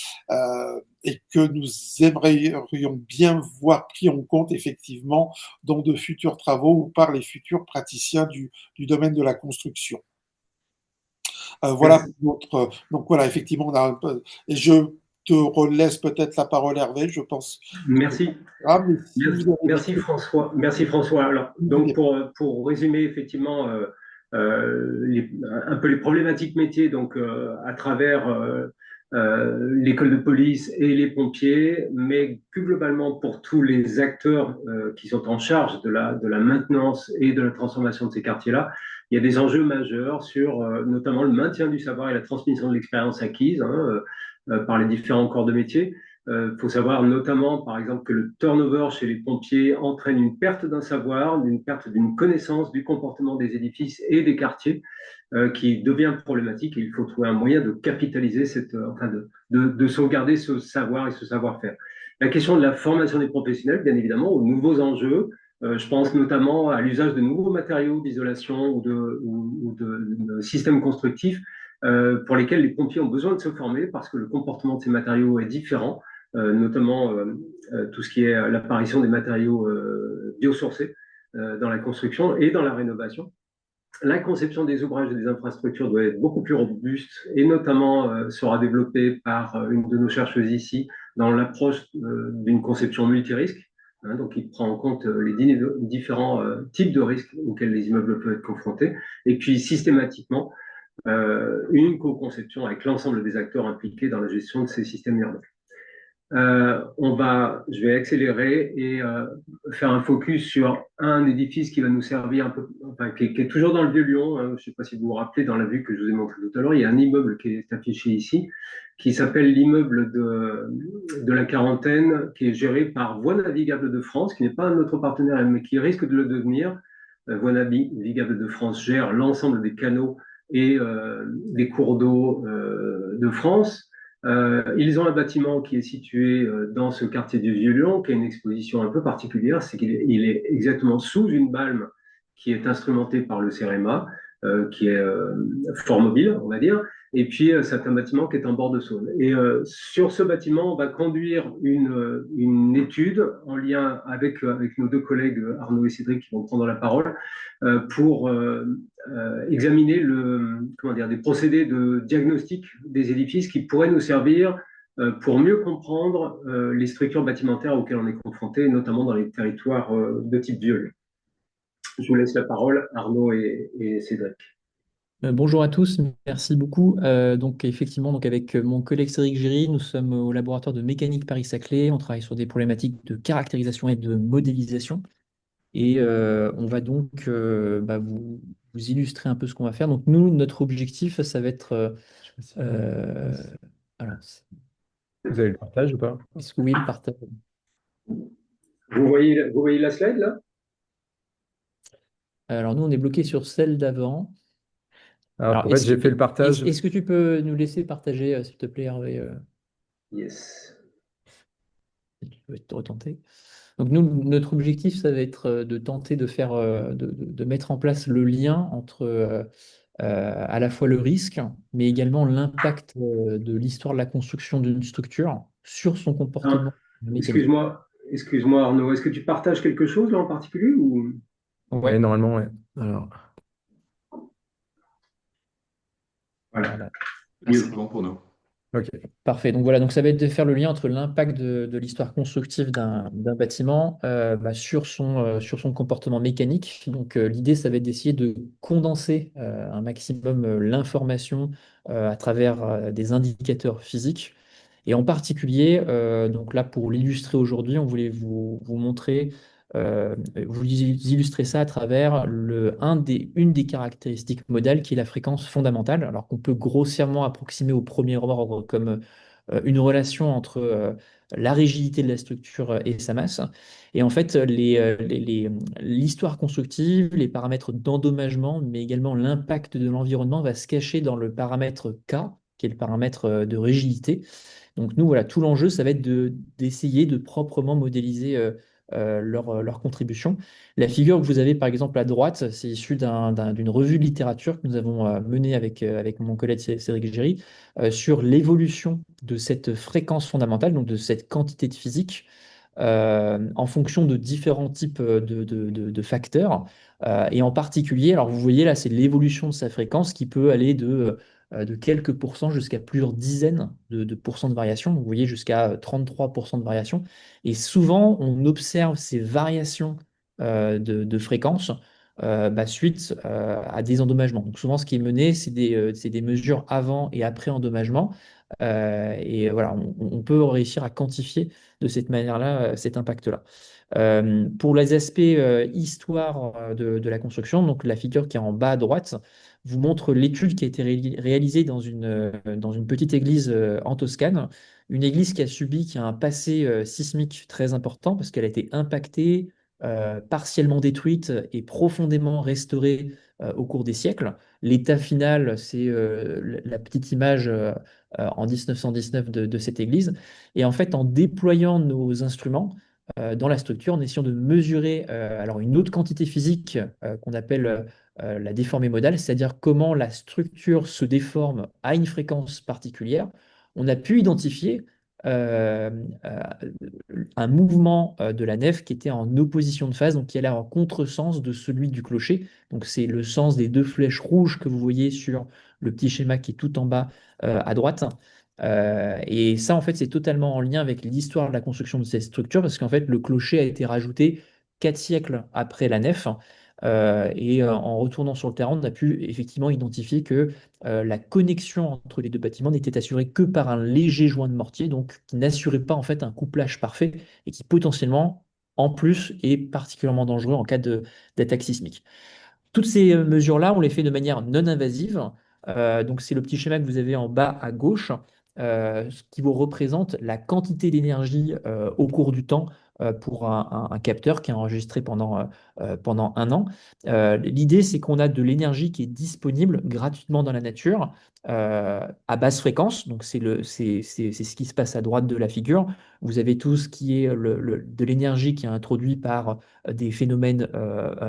Et que nous aimerions bien voir pris en compte effectivement dans de futurs travaux ou par les futurs praticiens du domaine de la construction. Voilà Merci. donc voilà, effectivement, et je te relaisse peut-être la parole, Hervé, je pense. Merci. Mais si vous avez Merci François. Merci François. Alors, donc pour résumer effectivement un peu les problématiques métiers, donc à travers l'école de police et les pompiers, mais plus globalement pour tous les acteurs qui sont en charge de la maintenance et de la transformation de ces quartiers-là, il y a des enjeux majeurs sur notamment le maintien du savoir et la transmission de l'expérience acquise par les différents corps de métier. Faut savoir notamment, par exemple, que le turnover chez les pompiers entraîne une perte d'un savoir, une perte d'une connaissance du comportement des édifices et des quartiers qui devient problématique et il faut trouver un moyen de capitaliser de sauvegarder ce savoir et ce savoir-faire. La question de la formation des professionnels, bien évidemment, aux nouveaux enjeux. Je pense notamment à l'usage de nouveaux matériaux d'isolation ou de systèmes constructifs pour lesquels les pompiers ont besoin de se former parce que le comportement de ces matériaux est différent, notamment tout ce qui est l'apparition des matériaux biosourcés dans la construction et dans la rénovation. La conception des ouvrages et des infrastructures doit être beaucoup plus robuste et notamment sera développée par une de nos chercheuses ici dans l'approche d'une conception multirisque. Donc, il prend en compte les différents types de risques auxquels les immeubles peuvent être confrontés. Et puis, systématiquement, une co-conception avec l'ensemble des acteurs impliqués dans la gestion de ces systèmes urbains. Je vais accélérer et faire un focus sur un édifice qui va nous servir un peu, enfin, qui est toujours dans le Vieux-Lyon. Je ne sais pas si vous vous rappelez, dans la vue que je vous ai montrée tout à l'heure, il y a un immeuble qui est affiché ici, qui s'appelle l'immeuble de la Quarantaine, qui est géré par Voies Navigables de France, qui n'est pas un autre partenaire, mais qui risque de le devenir. Voies Navigables de France gère l'ensemble des canaux et des cours d'eau de France. Ils ont un bâtiment qui est situé dans ce quartier du Vieux-Lyon, qui a une exposition un peu particulière, c'est qu'il est exactement sous une balme qui est instrumentée par le CEREMA, qui est fort mobile, on va dire, et puis c'est un bâtiment qui est en bord de Saône. Et sur ce bâtiment, on va conduire une étude en lien avec nos deux collègues Arnaud et Cédric qui vont prendre la parole pour examiner des procédés de diagnostic des édifices qui pourraient nous servir pour mieux comprendre les structures bâtimentaires auxquelles on est confronté, notamment dans les territoires de type vieux. Je vous laisse la parole, Arnaud et Cédric. Bonjour à tous, merci beaucoup. Donc effectivement, donc avec mon collègue Cédric Giry, nous sommes au laboratoire de mécanique Paris-Saclay. On travaille sur des problématiques de caractérisation et de modélisation. Et on va donc vous illustrer un peu ce qu'on va faire. Donc nous, notre objectif, ça va être... alors, vous avez le partage ou pas? est-ce que oui, le partage? Vous voyez la slide là? Alors nous, on est bloqué sur celle d'avant. Alors, Alors, en fait, j'ai fait le partage. est-ce que tu peux nous laisser partager, s'il te plaît, Hervé, Yes. si tu peux te retenter? Donc nous, notre objectif, ça va être de tenter de faire, de mettre en place le lien entre à la fois le risque, mais également l'impact de l'histoire de la construction d'une structure sur son Hein, comportement mécanique. excuse-moi Arnaud, est-ce que tu partages quelque chose là en particulier ou... Oui, Ouais, normalement, ouais. Alors, Voilà, voilà. C'est mieux. bon pour nous. ok. Parfait. Donc voilà, donc ça va être de faire le lien entre l'impact de l'histoire constructive d'un bâtiment sur son comportement mécanique. Donc l'idée, ça va être d'essayer de condenser un maximum l'information à travers des indicateurs physiques. Et en particulier, donc là pour l'illustrer aujourd'hui, on voulait vous montrer, vous illustrer ça à travers une des caractéristiques modales qui est la fréquence fondamentale, alors qu'on peut grossièrement approximer au premier ordre comme une relation entre la rigidité de la structure et sa masse. Et en fait, l'histoire constructive, les paramètres d'endommagement, mais également l'impact de l'environnement va se cacher dans le paramètre K, qui est le paramètre de rigidité. Donc nous, voilà, tout l'enjeu, ça va être d'essayer de proprement modéliser leur contribution. La figure que vous avez par exemple à droite, c'est issu d'une revue de littérature que nous avons menée avec mon collègue Cédric Géry sur l'évolution de cette fréquence fondamentale, donc de cette quantité de physique, en fonction de différents types de facteurs. Et en particulier, alors vous voyez là, c'est l'évolution de sa fréquence qui peut aller de quelques pourcents jusqu'à plusieurs dizaines de pourcents de variation. Donc, vous voyez jusqu'à 33% de variation. Et souvent, on observe ces variations de fréquence suite à des endommagements. Donc souvent, ce qui est mené, c'est des mesures avant et après endommagement. Et voilà, on peut réussir à quantifier de cette manière-là cet impact-là. Pour les aspects histoire de la construction, donc la figure qui est en bas à droite vous montre l'étude qui a été réalisée dans une petite église en Toscane, une église qui a un passé sismique très important parce qu'elle a été impactée, partiellement détruite et profondément restaurée au cours des siècles. L'état final, c'est la petite image en 1919 de cette église. Et en fait, en déployant nos instruments dans la structure, en essayant de mesurer alors une autre quantité physique qu'on appelle la déformée modale, c'est-à-dire comment la structure se déforme à une fréquence particulière, on a pu identifier euh, euh, un mouvement de la nef qui était en opposition de phase, donc qui allait en contresens de celui du clocher. Donc c'est le sens des deux flèches rouges que vous voyez sur le petit schéma qui est tout en bas à droite. Et ça, en fait, c'est totalement en lien avec l'histoire de la construction de cette structure, parce qu'en fait, le clocher a été rajouté 4 siècles après la nef. En retournant sur le terrain, on a pu effectivement identifier que la connexion entre les deux bâtiments n'était assurée que par un léger joint de mortier, donc qui n'assurait pas en fait un couplage parfait et qui potentiellement, en plus, est particulièrement dangereux en cas d'attaque sismique. Toutes ces mesures-là, on les fait de manière non invasive. Donc, c'est le petit schéma que vous avez en bas à gauche, ce qui vous représente la quantité d'énergie au cours du temps pour un capteur qui est enregistré pendant 1 an. L'idée, c'est qu'on a de l'énergie qui est disponible gratuitement dans la nature à basse fréquence. Donc, c'est ce qui se passe à droite de la figure. Vous avez tout ce qui est de l'énergie qui est introduit par des phénomènes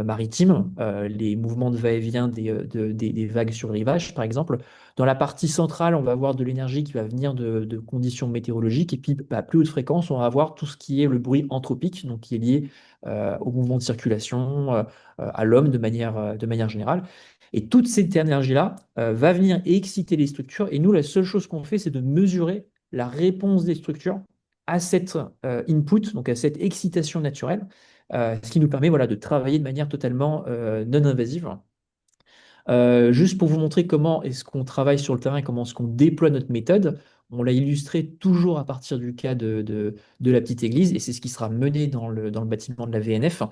maritimes, les mouvements de va-et-vient des vagues sur le rivage, par exemple. Dans la partie centrale, on va avoir de l'énergie qui va venir de conditions météorologiques. Et puis, à plus haute fréquence, on va avoir tout ce qui est le bruit anthropique, donc qui est lié au mouvement de circulation, à l'homme de manière générale. Et toute cette énergie-là va venir exciter les structures. Et nous, la seule chose qu'on fait, c'est de mesurer la réponse des structures à cette input, donc à cette excitation naturelle, ce qui nous permet voilà, de travailler de manière totalement non invasive. Juste pour vous montrer comment est-ce qu'on travaille sur le terrain et comment est-ce qu'on déploie notre méthode, on l'a illustré toujours à partir du cas de la petite église et c'est ce qui sera mené dans le bâtiment de la VNF.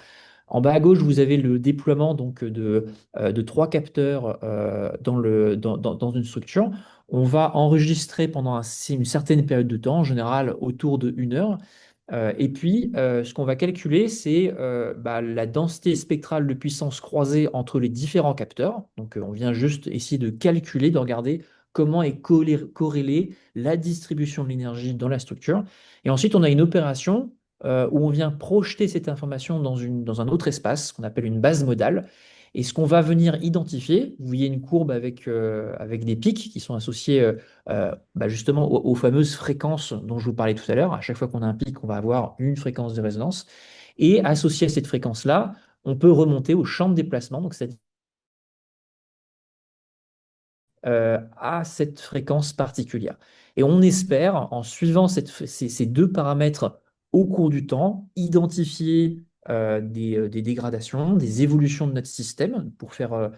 En bas à gauche, vous avez le déploiement donc, de 3 capteurs dans une structure. On va enregistrer pendant une certaine période de temps, en général autour de 1 heure. Et puis, ce qu'on va calculer, c'est la densité spectrale de puissance croisée entre les différents capteurs. Donc, on vient juste essayer de calculer, de regarder comment est corrélée la distribution de l'énergie dans la structure. Et ensuite, on a une opération où on vient projeter cette information dans un autre espace, qu'on appelle une base modale. Et ce qu'on va venir identifier, vous voyez une courbe avec des pics qui sont associés justement aux fameuses fréquences dont je vous parlais tout à l'heure. À chaque fois qu'on a un pic, on va avoir une fréquence de résonance. Et associé à cette fréquence-là, on peut remonter au champ de déplacement, donc à cette fréquence particulière. Et on espère, en suivant ces deux paramètres au cours du temps, identifier des dégradations, des évolutions de notre système pour faire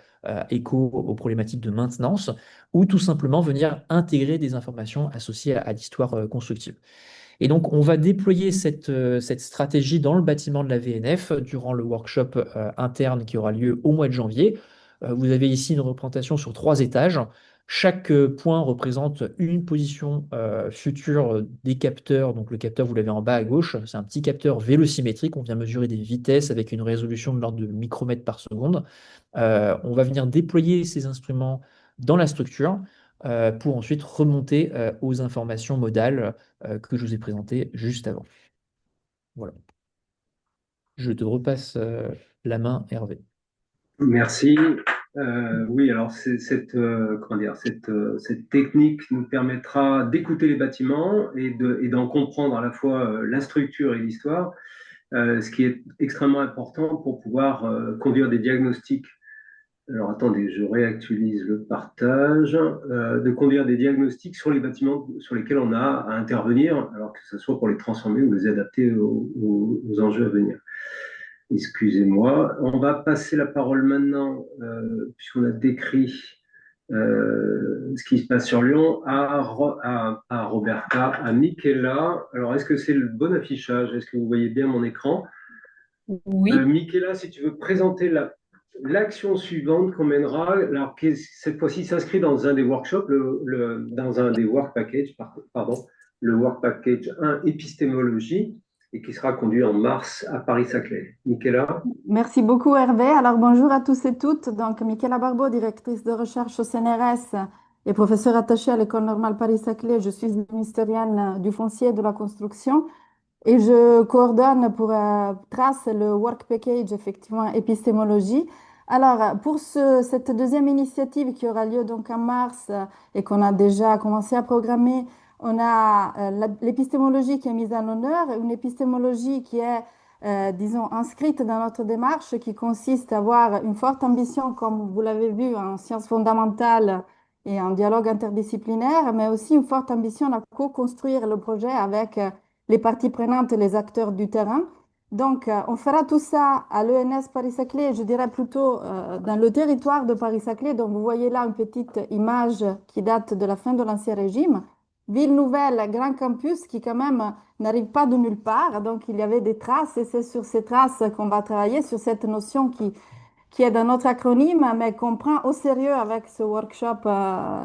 écho aux problématiques de maintenance, ou tout simplement venir intégrer des informations associées à l'histoire constructive. Et donc, on va déployer cette stratégie dans le bâtiment de la VNF durant le workshop interne qui aura lieu au mois de janvier. Vous avez ici une représentation sur 3 étages. Chaque point représente une position future des capteurs. Donc, le capteur, vous l'avez en bas à gauche, c'est un petit capteur vélocimétrique. On vient mesurer des vitesses avec une résolution de l'ordre de micromètres par seconde. On va venir déployer ces instruments dans la structure pour ensuite remonter aux informations modales que je vous ai présentées juste avant. Voilà. Je te repasse la main, Hervé. Merci. Oui, alors cette technique nous permettra d'écouter les bâtiments et d'en comprendre à la fois la structure et l'histoire, ce qui est extrêmement important pour pouvoir conduire des diagnostics. Alors attendez, je réactualise le partage, de conduire des diagnostics sur les bâtiments sur lesquels on a à intervenir, alors que ce soit pour les transformer ou les adapter aux enjeux à venir. Excusez-moi. On va passer la parole maintenant, puisqu'on a décrit ce qui se passe sur Lyon, à Roberta, à Michaela. Alors, est-ce que c'est le bon affichage? Est-ce que vous voyez bien mon écran? Oui. Michaela, si tu veux présenter l'action suivante qu'on mènera, alors que cette fois-ci s'inscrit dans un des workshops, dans un des work packages, pardon, le work package 1 épistémologie, et qui sera conduit en mars à Paris-Saclay. Michaela? Merci beaucoup Hervé. Alors bonjour à tous et toutes. Donc Michaela Barbeau, directrice de recherche au CNRS et professeure attachée à l'École normale Paris-Saclay. Je suis une historienne du foncier et de la construction et je coordonne pour Trace le work package effectivement épistémologie. Alors pour cette deuxième initiative qui aura lieu donc en mars et qu'on a déjà commencé à programmer, on a l'épistémologie qui est mise en honneur, une épistémologie qui est disons, inscrite dans notre démarche qui consiste à avoir une forte ambition, comme vous l'avez vu, en sciences fondamentales et en dialogue interdisciplinaire, mais aussi une forte ambition à co-construire le projet avec les parties prenantes et les acteurs du terrain. Donc, on fera tout ça à l'ENS Paris-Saclay, je dirais plutôt dans le territoire de Paris-Saclay. Donc, vous voyez là une petite image qui date de la fin de l'Ancien Régime. Ville nouvelle, grand campus qui quand même n'arrive pas de nulle part. Donc, il y avait des traces et c'est sur ces traces qu'on va travailler, sur cette notion qui est dans notre acronyme, mais qu'on prend au sérieux avec ce workshop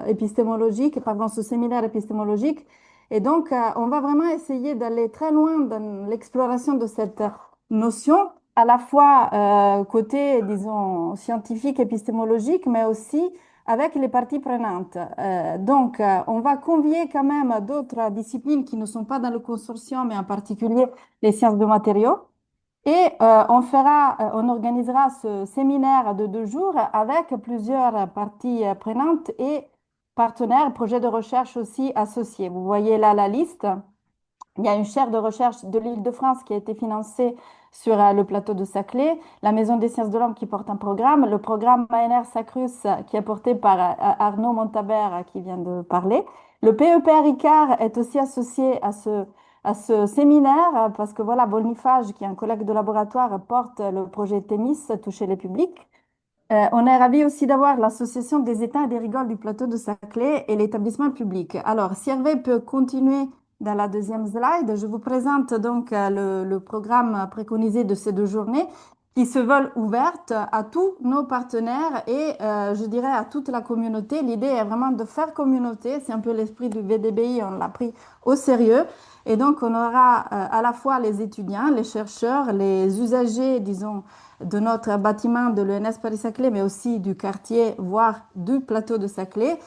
épistémologique, pardon, ce séminaire épistémologique. Et donc, on va vraiment essayer d'aller très loin dans l'exploration de cette notion, à la fois côté, disons, scientifique, épistémologique, mais aussi avec les parties prenantes. Donc, on va convier quand même d'autres disciplines qui ne sont pas dans le consortium, mais en particulier les sciences de matériaux. Et on organisera ce séminaire de 2 jours avec plusieurs parties prenantes et partenaires, projets de recherche aussi associés. Vous voyez là la liste. Il y a une chaire de recherche de l'Île-de-France qui a été financée sur le plateau de Saclay, la Maison des sciences de l'homme qui porte un programme, le programme ANR Sacrus qui est porté par Arnaud Montabert qui vient de parler. Le PEPR Ricard est aussi associé à ce séminaire parce que voilà, Volnifage, qui est un collègue de laboratoire, porte le projet Thémis, toucher les publics. On est ravis aussi d'avoir l'Association des étangs et des rigoles du plateau de Saclay et l'établissement public. Alors, si Hervé peut continuer dans la deuxième slide, je vous présente donc le programme préconisé de ces 2 journées qui se veulent ouvertes à tous nos partenaires et je dirais à toute la communauté. L'idée est vraiment de faire communauté. C'est un peu l'esprit du VDBI, on l'a pris au sérieux. Et donc, on aura à la fois les étudiants, les chercheurs, les usagers, disons, de notre bâtiment de l'ENS Paris-Saclay, mais aussi du quartier, voire du plateau de Saclay.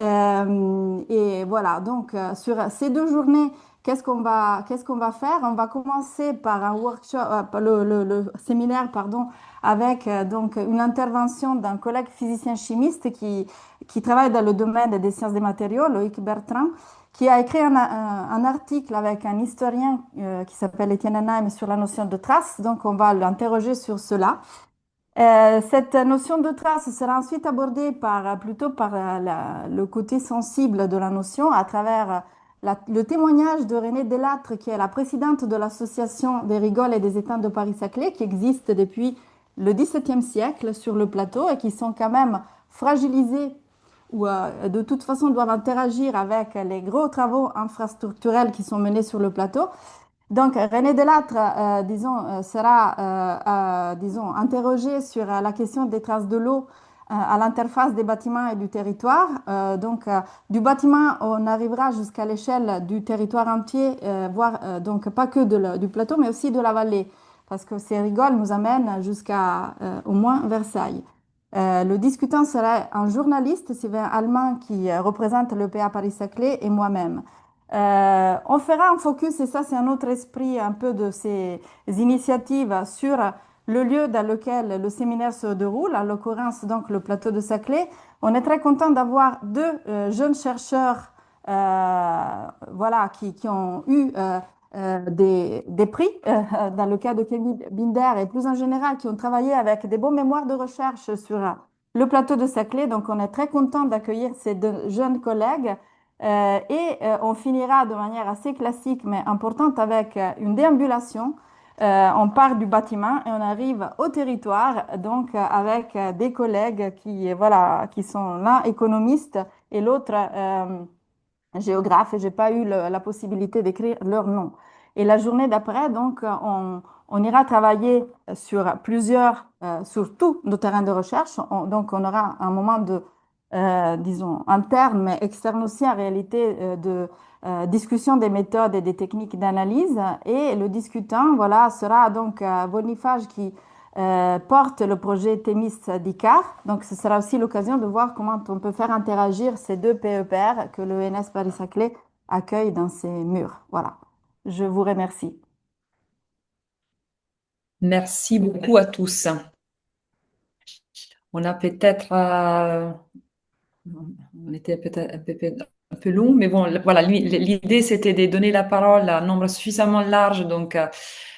Et voilà, donc sur ces 2 journées, qu'est-ce qu'on va faire? On va commencer par un workshop, le séminaire, pardon, avec donc une intervention d'un collègue physicien chimiste qui travaille dans le domaine des sciences des matériaux, Loïc Bertrand, qui a écrit un article avec un historien qui s'appelle Étienne Henheim sur la notion de trace. Donc, on va l'interroger sur cela. Cette notion de trace sera ensuite abordée plutôt par le côté sensible de la notion à travers le témoignage de Renée Delattre, qui est la présidente de l'association des rigoles et des étangs de Paris-Saclay, qui existe depuis le XVIIe siècle sur le plateau et qui sont quand même fragilisés ou de toute façon doivent interagir avec les gros travaux infrastructurels qui sont menés sur le plateau. Donc, René Delattre, disons, sera, disons, interrogé sur la question des traces de l'eau à l'interface des bâtiments et du territoire. Donc, du bâtiment, on arrivera jusqu'à l'échelle du territoire entier, voire donc pas que du plateau, mais aussi de la vallée, parce que ces rigoles nous amènent jusqu'à au moins Versailles. Le discutant sera un journaliste, Sylvain Allemand, qui représente l'EPA Paris-Saclay et moi-même. On fera un focus, et ça c'est un autre esprit un peu de ces initiatives, sur le lieu dans lequel le séminaire se déroule, en l'occurrence donc le plateau de Saclay. On est très content d'avoir 2 jeunes chercheurs voilà, qui ont eu des prix dans le cas de Kevin Binder et plus en général qui ont travaillé avec des beaux mémoires de recherche sur le plateau de Saclay. Donc on est très content d'accueillir ces 2 jeunes collègues. On finira de manière assez classique mais importante avec une déambulation. On part du bâtiment et on arrive au territoire, donc avec des collègues voilà, qui sont l'un économiste et l'autre géographe, et j'ai pas eu la possibilité d'écrire leur nom. Et la journée d'après, donc, on ira travailler sur tous nos terrains de recherche. Donc, on aura un moment disons, interne, mais externe aussi en réalité, de discussion des méthodes et des techniques d'analyse. Et le discutant, voilà, sera donc Boniface qui porte le projet Thémis d'ICAR. Donc, ce sera aussi l'occasion de voir comment on peut faire interagir ces 2 PEPR que le ENS Paris-Saclay accueille dans ses murs. Voilà. Je vous remercie. Merci beaucoup à tous. On a peut-être, on était peut-être un peu long, mais bon, voilà, l'idée c'était de donner la parole à un nombre suffisamment large, donc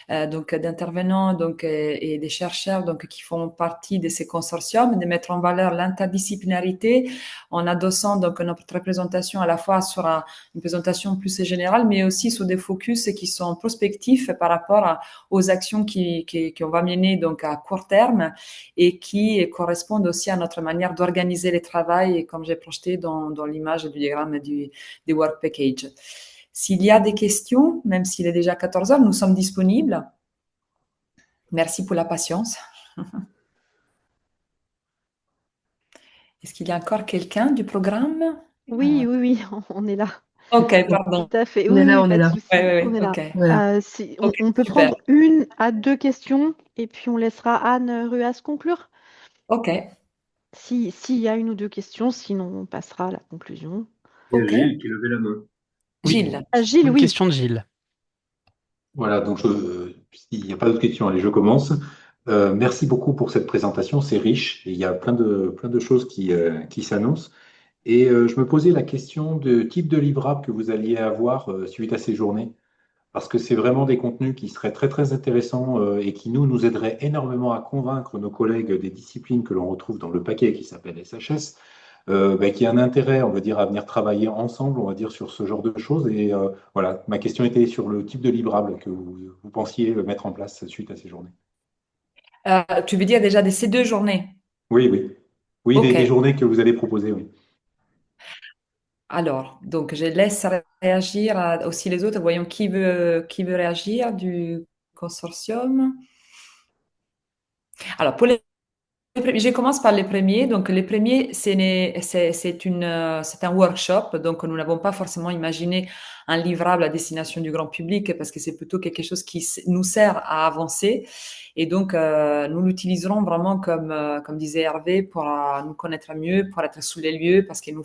d'intervenants et des chercheurs qui font partie de ces consortiums, de mettre en valeur l'interdisciplinarité en adossant donc notre présentation à la fois sur une présentation plus générale, mais aussi sur des focus qui sont prospectifs par rapport aux actions qu'on va mener donc à court terme et qui correspondent aussi à notre manière d'organiser les travaux, comme j'ai projeté dans l'image du diagramme du Work Package. S'il y a des questions, même s'il est déjà 14 heures, nous sommes disponibles. Merci pour la patience. Est-ce qu'il y a encore quelqu'un du programme? Oui, on est là. Ok, pardon. Tout à fait. On est là, on pas est de là. souci. Ouais, On est là. ok. Voilà. On peut super. prendre 1 à 2 questions et puis on laissera Anne Ruas conclure. Ok. S'il y a 1 ou 2 questions, sinon on passera à la conclusion. Il y a Ok. Gilles qui levait la main. Oui. Gilles. Gilles, Une oui. question de Gilles. Voilà, donc s'il n'y a pas d'autres questions, allez, je commence. Merci beaucoup pour cette présentation, c'est riche et il y a plein de choses qui s'annoncent. Et je me posais la question de type de livrable que vous alliez avoir suite à ces journées, parce que c'est vraiment des contenus qui seraient très très intéressants et qui nous aideraient énormément à convaincre nos collègues des disciplines que l'on retrouve dans le paquet qui s'appelle SHS, qui a un intérêt, on va dire, à venir travailler ensemble, on va dire, sur ce genre de choses. Et voilà, ma question était sur le type de livrable que vous pensiez mettre en place suite à ces journées. Tu veux dire déjà de ces 2 journées? Oui, oui. Oui, Ok. des journées que vous allez proposer, oui. Alors, donc je laisse réagir aussi les autres. Voyons qui veut réagir du consortium. Alors, pour je commence par les premiers. Donc, les premiers, c'est un workshop. Donc, nous n'avons pas forcément imaginé un livrable à destination du grand public parce que c'est plutôt quelque chose qui nous sert à avancer. Et donc, nous l'utiliserons vraiment comme disait Hervé, pour nous connaître mieux, pour être sous les lieux, parce que nous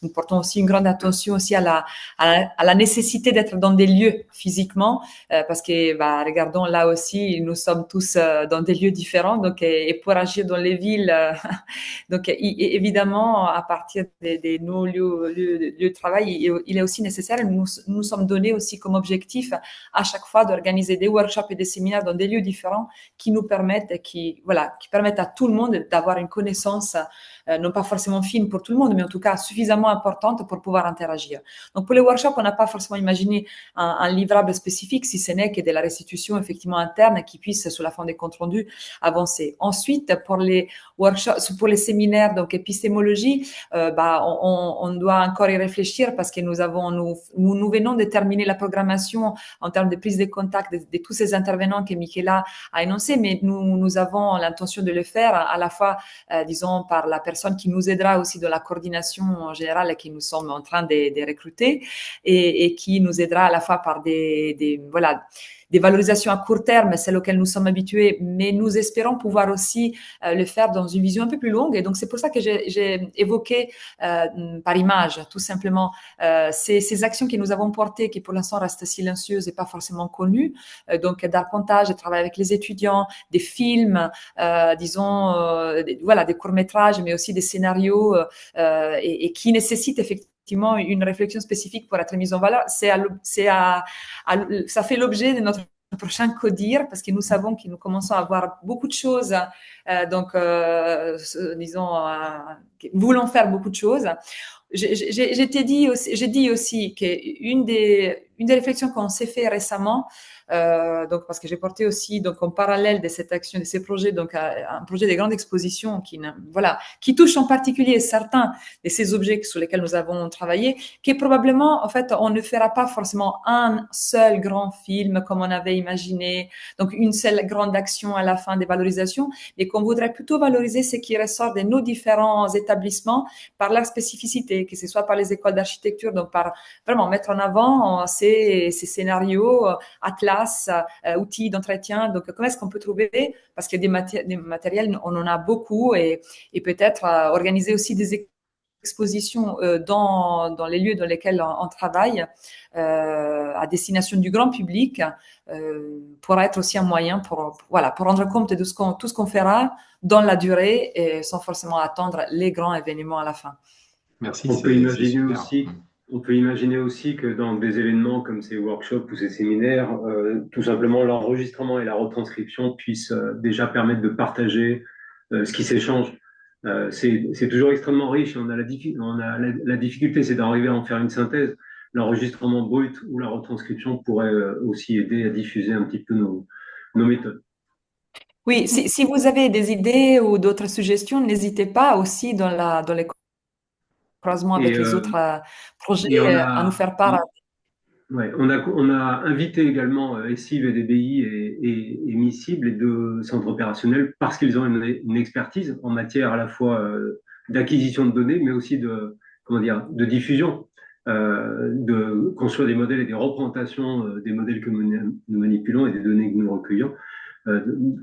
portons aussi une grande attention aussi à la nécessité d'être dans des lieux physiquement, parce que, bah, regardons là aussi, nous sommes tous dans des lieux différents, donc, et pour agir dans les villes, donc, évidemment, à partir de nos lieux de travail, il est aussi nécessaire, nous sommes donnés aussi comme objectif à chaque fois d'organiser des workshops et des séminaires dans des lieux différents qui nous permettent, qui permettent à tout le monde d'avoir une connaissance, non pas forcément fine pour tout le monde, mais en tout cas suffisamment importante pour pouvoir interagir. Donc, pour les workshops, on n'a pas forcément imaginé un livrable spécifique, si ce n'est que de la restitution effectivement interne qui puisse, sous la forme des comptes rendus, avancer. Ensuite, pour les workshops, pour les séminaires, donc épistémologie, on doit encore y réfléchir parce que nous venons de terminer la programmation en termes de prise de contact de tous ces intervenants que Michaela a énoncé, mais nous avons l'intention de le faire à la fois, disons, par la personne qui nous aidera aussi dans la coordination générale que nous sommes en train de recruter et qui nous aidera à la fois par des valorisations à court terme, celles auxquelles nous sommes habitués, mais nous espérons pouvoir aussi le faire dans une vision un peu plus longue. Et donc, c'est pour ça que j'ai évoqué par image, tout simplement, ces actions que nous avons portées, qui pour l'instant restent silencieuses et pas forcément connues. Donc, d'arpentage, de travail avec les étudiants, des films, disons, des courts-métrages, mais aussi des scénarios et qui nécessitent effectivement une réflexion spécifique pour être mise en valeur. Ça fait l'objet de notre prochain CODIR parce que nous savons que nous commençons à avoir beaucoup de choses, voulons faire beaucoup de choses. J'ai dit aussi qu'une des réflexions qu'on s'est fait récemment, donc parce que j'ai porté aussi donc en parallèle de cette action, de ces projets, donc un projet de grande exposition qui touche en particulier certains de ces objets sur lesquels nous avons travaillé, qui probablement en fait on ne fera pas forcément un seul grand film comme on avait imaginé, donc une seule grande action à la fin des valorisations, mais qu'on voudrait plutôt valoriser ce qui ressort de nos différents établissements par leur spécificité, que ce soit par les écoles d'architecture, donc par vraiment mettre en avant ces scénarios, atlas, outils d'entretien. Donc, comment est-ce qu'on peut trouver, parce que des matériels, on en a beaucoup, et peut-être organiser aussi des expositions dans les lieux dans lesquels on travaille, à destination du grand public, pour être aussi un moyen pour rendre compte de tout ce qu'on fera dans la durée et sans forcément attendre les grands événements à la fin. Merci. On peut imaginer aussi que dans des événements comme ces workshops ou ces séminaires, tout simplement l'enregistrement et la retranscription puissent déjà permettre de partager ce qui s'échange. C'est toujours extrêmement riche. On a la difficulté, c'est d'arriver à en faire une synthèse. L'enregistrement brut ou la retranscription pourrait aussi aider à diffuser un petit peu nos méthodes. Oui, si vous avez des idées ou d'autres suggestions, n'hésitez pas aussi dans les croisements avec les autres projets à nous faire part. Ouais, on a invité également ESIV, EDBI et MICIB, les deux centres opérationnels, parce qu'ils ont une expertise en matière à la fois d'acquisition de données, mais aussi de diffusion, de construire des modèles et des représentations des modèles que nous manipulons et des données que nous recueillons,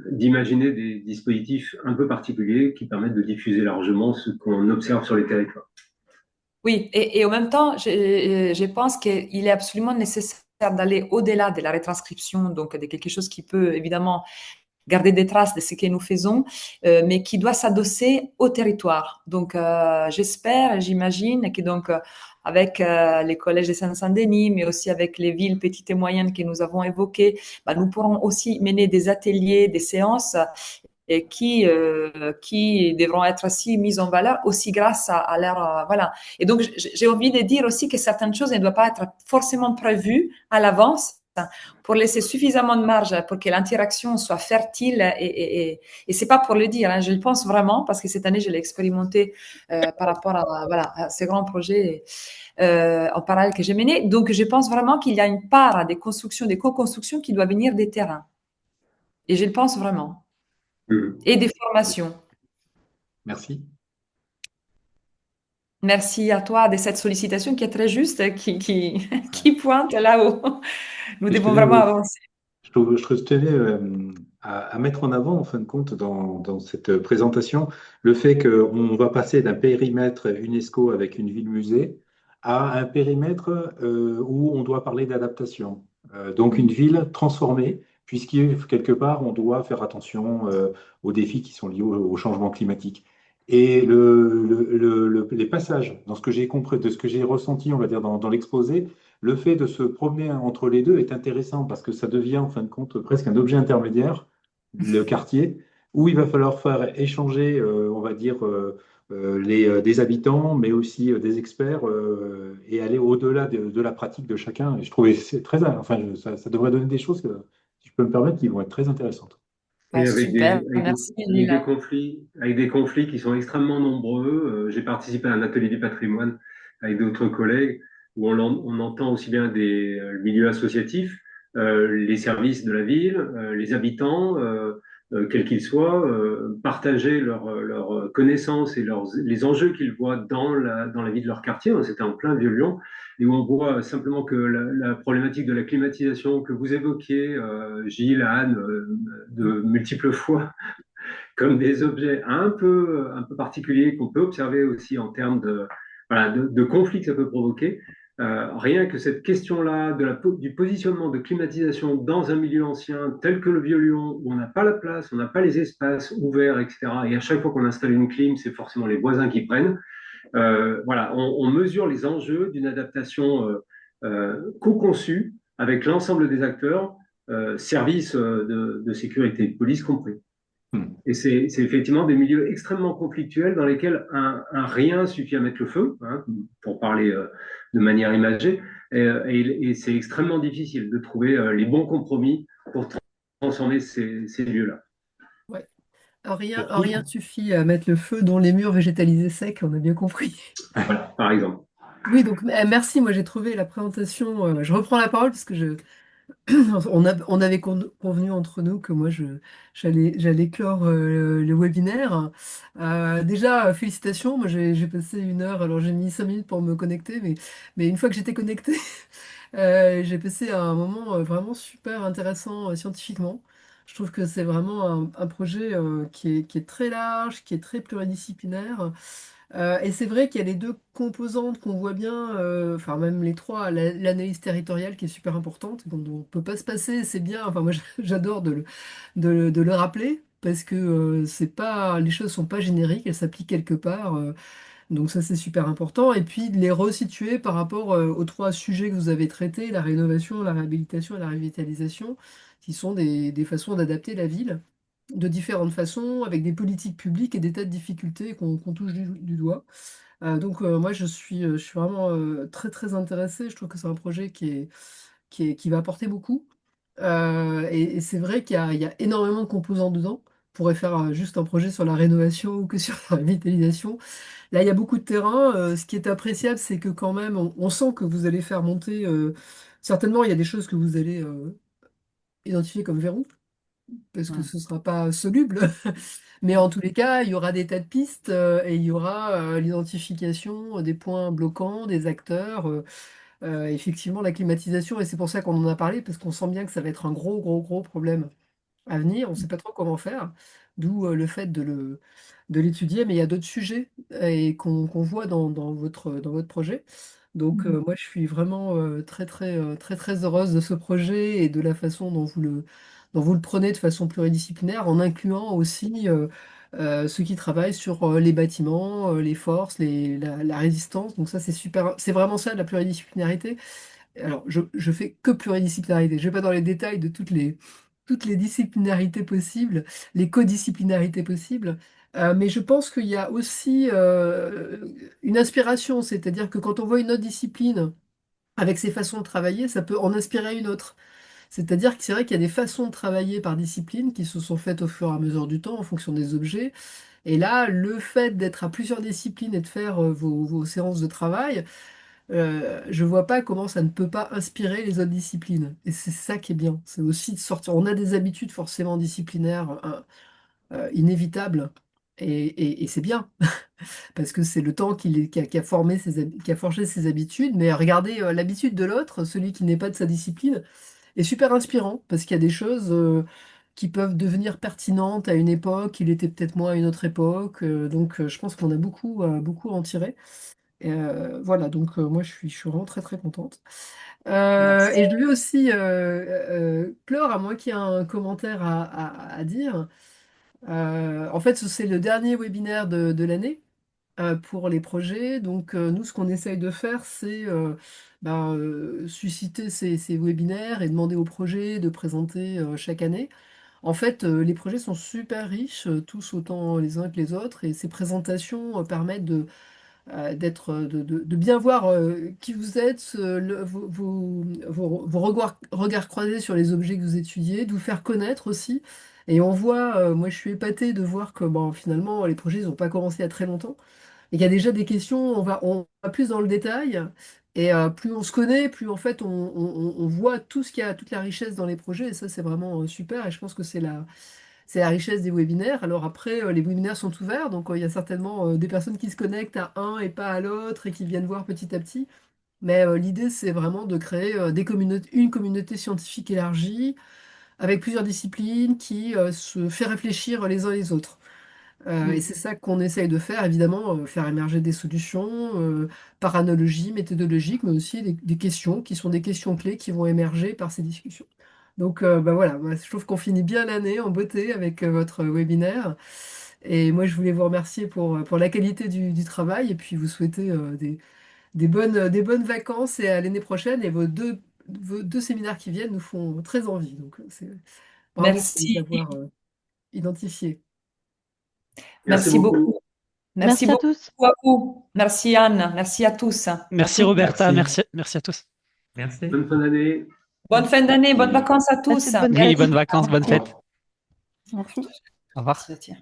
d'imaginer des dispositifs un peu particuliers qui permettent de diffuser largement ce qu'on observe sur les territoires. Oui, et en même temps, je pense qu'il est absolument nécessaire d'aller au-delà de la retranscription, donc de quelque chose qui peut évidemment garder des traces de ce que nous faisons, mais qui doit s'adosser au territoire. Donc, j'imagine que donc avec les collèges de Saint-Denis, mais aussi avec les villes petites et moyennes que nous avons évoquées, nous pourrons aussi mener des ateliers, des séances et qui devront être aussi mises en valeur aussi grâce à leur voilà. Et donc j'ai envie de dire aussi que certaines choses ne doivent pas être forcément prévues à l'avance pour laisser suffisamment de marge pour que l'interaction soit fertile et c'est pas pour le dire, hein, je le pense vraiment parce que cette année je l'ai expérimenté par rapport à ces grands projets en parallèle que j'ai menés. Donc je pense vraiment qu'il y a une part des constructions, des co-constructions qui doit venir des terrains. Et je le pense vraiment. Mhm. et des formations. Merci. Merci à toi de cette sollicitation qui est très juste, Ouais. qui pointe là où nous Et je devons tenais, vraiment avancer. je tenais à mettre en avant, en fin de compte, dans cette présentation, le fait qu'on va passer d'un périmètre UNESCO avec une ville-musée à un périmètre où on doit parler d'adaptation. Donc une ville transformée, puisqu'il quelque part, on doit faire attention aux défis qui sont liés au changement climatique. Et les passages, dans ce que j'ai compris, de ce que j'ai ressenti, on va dire, dans l'exposé, le fait de se promener entre les deux est intéressant parce que ça devient en fin de compte presque un objet intermédiaire, le quartier, où il va falloir faire échanger, on va dire, des habitants, mais aussi des experts et aller au-delà de la pratique de chacun. Et je trouvais c'est très, enfin, ça devrait donner des choses, si je peux me permettre, qui vont être très intéressantes. Et Bah, super, merci Lila. avec des conflits qui sont extrêmement nombreux. J'ai participé à un atelier du patrimoine avec d'autres collègues où on entend aussi bien le milieu associatif, les services de la ville, les habitants, quels qu'ils soient, partager leurs connaissances et les enjeux qu'ils voient dans la vie de leur quartier. C'était en plein Vieux-Lyon et où on voit simplement que la problématique de la climatisation que vous évoquiez, Gilles, Anne, de multiples fois, comme des objets un peu particuliers qu'on peut observer aussi en termes voilà, de conflits que ça peut provoquer. Rien que cette question-là du positionnement de climatisation dans un milieu ancien tel que le Vieux-Lyon, où on n'a pas la place, on n'a pas les espaces ouverts, etc. Et à chaque fois qu'on installe une clim, c'est forcément les voisins qui prennent. Voilà, on mesure les enjeux d'une adaptation co-conçue avec l'ensemble des acteurs, services de sécurité, police compris. Hmm. Et c'est effectivement des milieux extrêmement conflictuels dans lesquels un rien suffit à mettre le feu, hein, pour parler de manière imagée, et c'est extrêmement difficile de trouver les bons compromis pour transformer ces lieux-là. Ouais. Un rien D'autres? suffit à mettre le feu dans les murs végétalisés secs, on a bien compris. Voilà, par exemple. Oui, donc merci, moi j'ai trouvé la présentation, je reprends la parole parce que on avait convenu entre nous que moi j'allais clore le webinaire. Déjà, félicitations, moi j'ai passé 1 heure, alors j'ai mis 5 minutes pour me connecter, mais une fois que j'étais connectée, j'ai passé un moment vraiment super intéressant scientifiquement. Je trouve que c'est vraiment un projet qui est très large, qui est très pluridisciplinaire. Et c'est vrai qu'il y a les deux composantes qu'on voit bien, enfin même les trois, l'analyse territoriale qui est super importante, dont on ne peut pas se passer, c'est bien, enfin moi j'adore de le rappeler, parce que c'est pas, les choses sont pas génériques, elles s'appliquent quelque part, donc ça c'est super important, et puis de les resituer par rapport aux trois sujets que vous avez traités, la rénovation, la réhabilitation et la revitalisation, qui sont des façons d'adapter la ville de différentes façons, avec des politiques publiques et des tas de difficultés qu'on touche du doigt. Donc moi je suis vraiment très très intéressée. Je trouve que c'est un projet qui va apporter beaucoup. Et c'est vrai qu'il y a énormément de composants dedans. On pourrait faire juste un projet sur la rénovation ou que sur la revitalisation. Là, il y a beaucoup de terrain. Ce qui est appréciable, c'est que quand même, on sent que vous allez faire monter. Certainement, il y a des choses que vous allez identifier comme verrous parce que Mm. ce ne sera pas soluble. Mais en tous les cas, il y aura des tas de pistes et il y aura l'identification des points bloquants, des acteurs, effectivement la climatisation. Et c'est pour ça qu'on en a parlé, parce qu'on sent bien que ça va être un gros, gros, gros problème à venir. On ne sait pas trop comment faire, d'où le fait de l'étudier. Mais il y a d'autres sujets et qu'on voit dans votre projet. Donc moi, je suis vraiment très, très, très, très heureuse de ce projet et de la façon dont vous le prenez de façon pluridisciplinaire, en incluant aussi ceux qui travaillent sur les bâtiments, les forces, la résistance. Donc ça, c'est super. C'est vraiment ça, la pluridisciplinarité. Alors, je fais que pluridisciplinarité. Je ne vais pas dans les détails de toutes les disciplinarités possibles, les codisciplinarités possibles. Mais je pense qu'il y a aussi une inspiration, c'est-à-dire que quand on voit une autre discipline avec ses façons de travailler, ça peut en inspirer une autre. C'est-à-dire que c'est vrai qu'il y a des façons de travailler par discipline qui se sont faites au fur et à mesure du temps en fonction des objets. Et là, le fait d'être à plusieurs disciplines et de faire vos séances de travail, je vois pas comment ça ne peut pas inspirer les autres disciplines. Et c'est ça qui est bien. C'est aussi de sortir. On a des habitudes forcément disciplinaires inévitable. Et c'est bien, parce que c'est le temps qui a forgé ses habitudes. Mais regardez l'habitude de l'autre, celui qui n'est pas de sa discipline, est super inspirant, parce qu'il y a des choses qui peuvent devenir pertinentes à une époque, il était peut-être moins à une autre époque. Donc je pense qu'on a beaucoup à en tirer. Voilà, donc moi je suis vraiment très très contente. Merci. Et je vais aussi clore, à moins qu'il y ait un commentaire à dire. En fait, c'est le dernier webinaire de l'année pour les projets. Donc, nous, ce qu'on essaye de faire, c'est susciter ces webinaires et demander aux projets de présenter chaque année. En fait, les projets sont super riches, tous autant les uns que les autres, et ces présentations permettent de bien voir qui vous êtes, vos regards croisés sur les objets que vous étudiez, de vous faire connaître aussi. Et on voit, moi je suis épatée de voir que bon, finalement les projets n'ont pas commencé il y a très longtemps. Et qu'il y a déjà des questions, on va plus dans le détail. Et plus on se connaît, plus en fait on voit tout ce qu'il y a, toute la richesse dans les projets. Et ça, c'est vraiment super. Et je pense que c'est la richesse des webinaires. Alors après, les webinaires sont ouverts, donc il y a certainement des personnes qui se connectent à un et pas à l'autre et qui viennent voir petit à petit. Mais l'idée, c'est vraiment de créer une communauté scientifique élargie, avec plusieurs disciplines qui se fait réfléchir les uns les autres. Et c'est ça qu'on essaye de faire, évidemment, faire émerger des solutions par analogie, méthodologique, mais aussi des questions qui sont des questions clés qui vont émerger par ces discussions. Donc voilà, moi, je trouve qu'on finit bien l'année en beauté avec votre webinaire. Et moi, je voulais vous remercier pour la qualité du travail et puis vous souhaiter des bonnes vacances et à l'année prochaine. Et vos deux séminaires qui viennent nous font très envie. Donc c'est bravo pour les Merci. avoir identifiés. Merci Merci beaucoup. beaucoup. Merci Merci à beaucoup tous. à vous. Merci Anne. Merci à tous. Merci À tous. Roberta, Merci. merci à tous. Merci. Bonne fin d'année. Bonne fin d'année, bonnes Merci. vacances à Passez tous. de bonnes Oui, fêtes. bonnes vacances, bonnes Merci. fêtes. Merci. Au revoir. Tiens.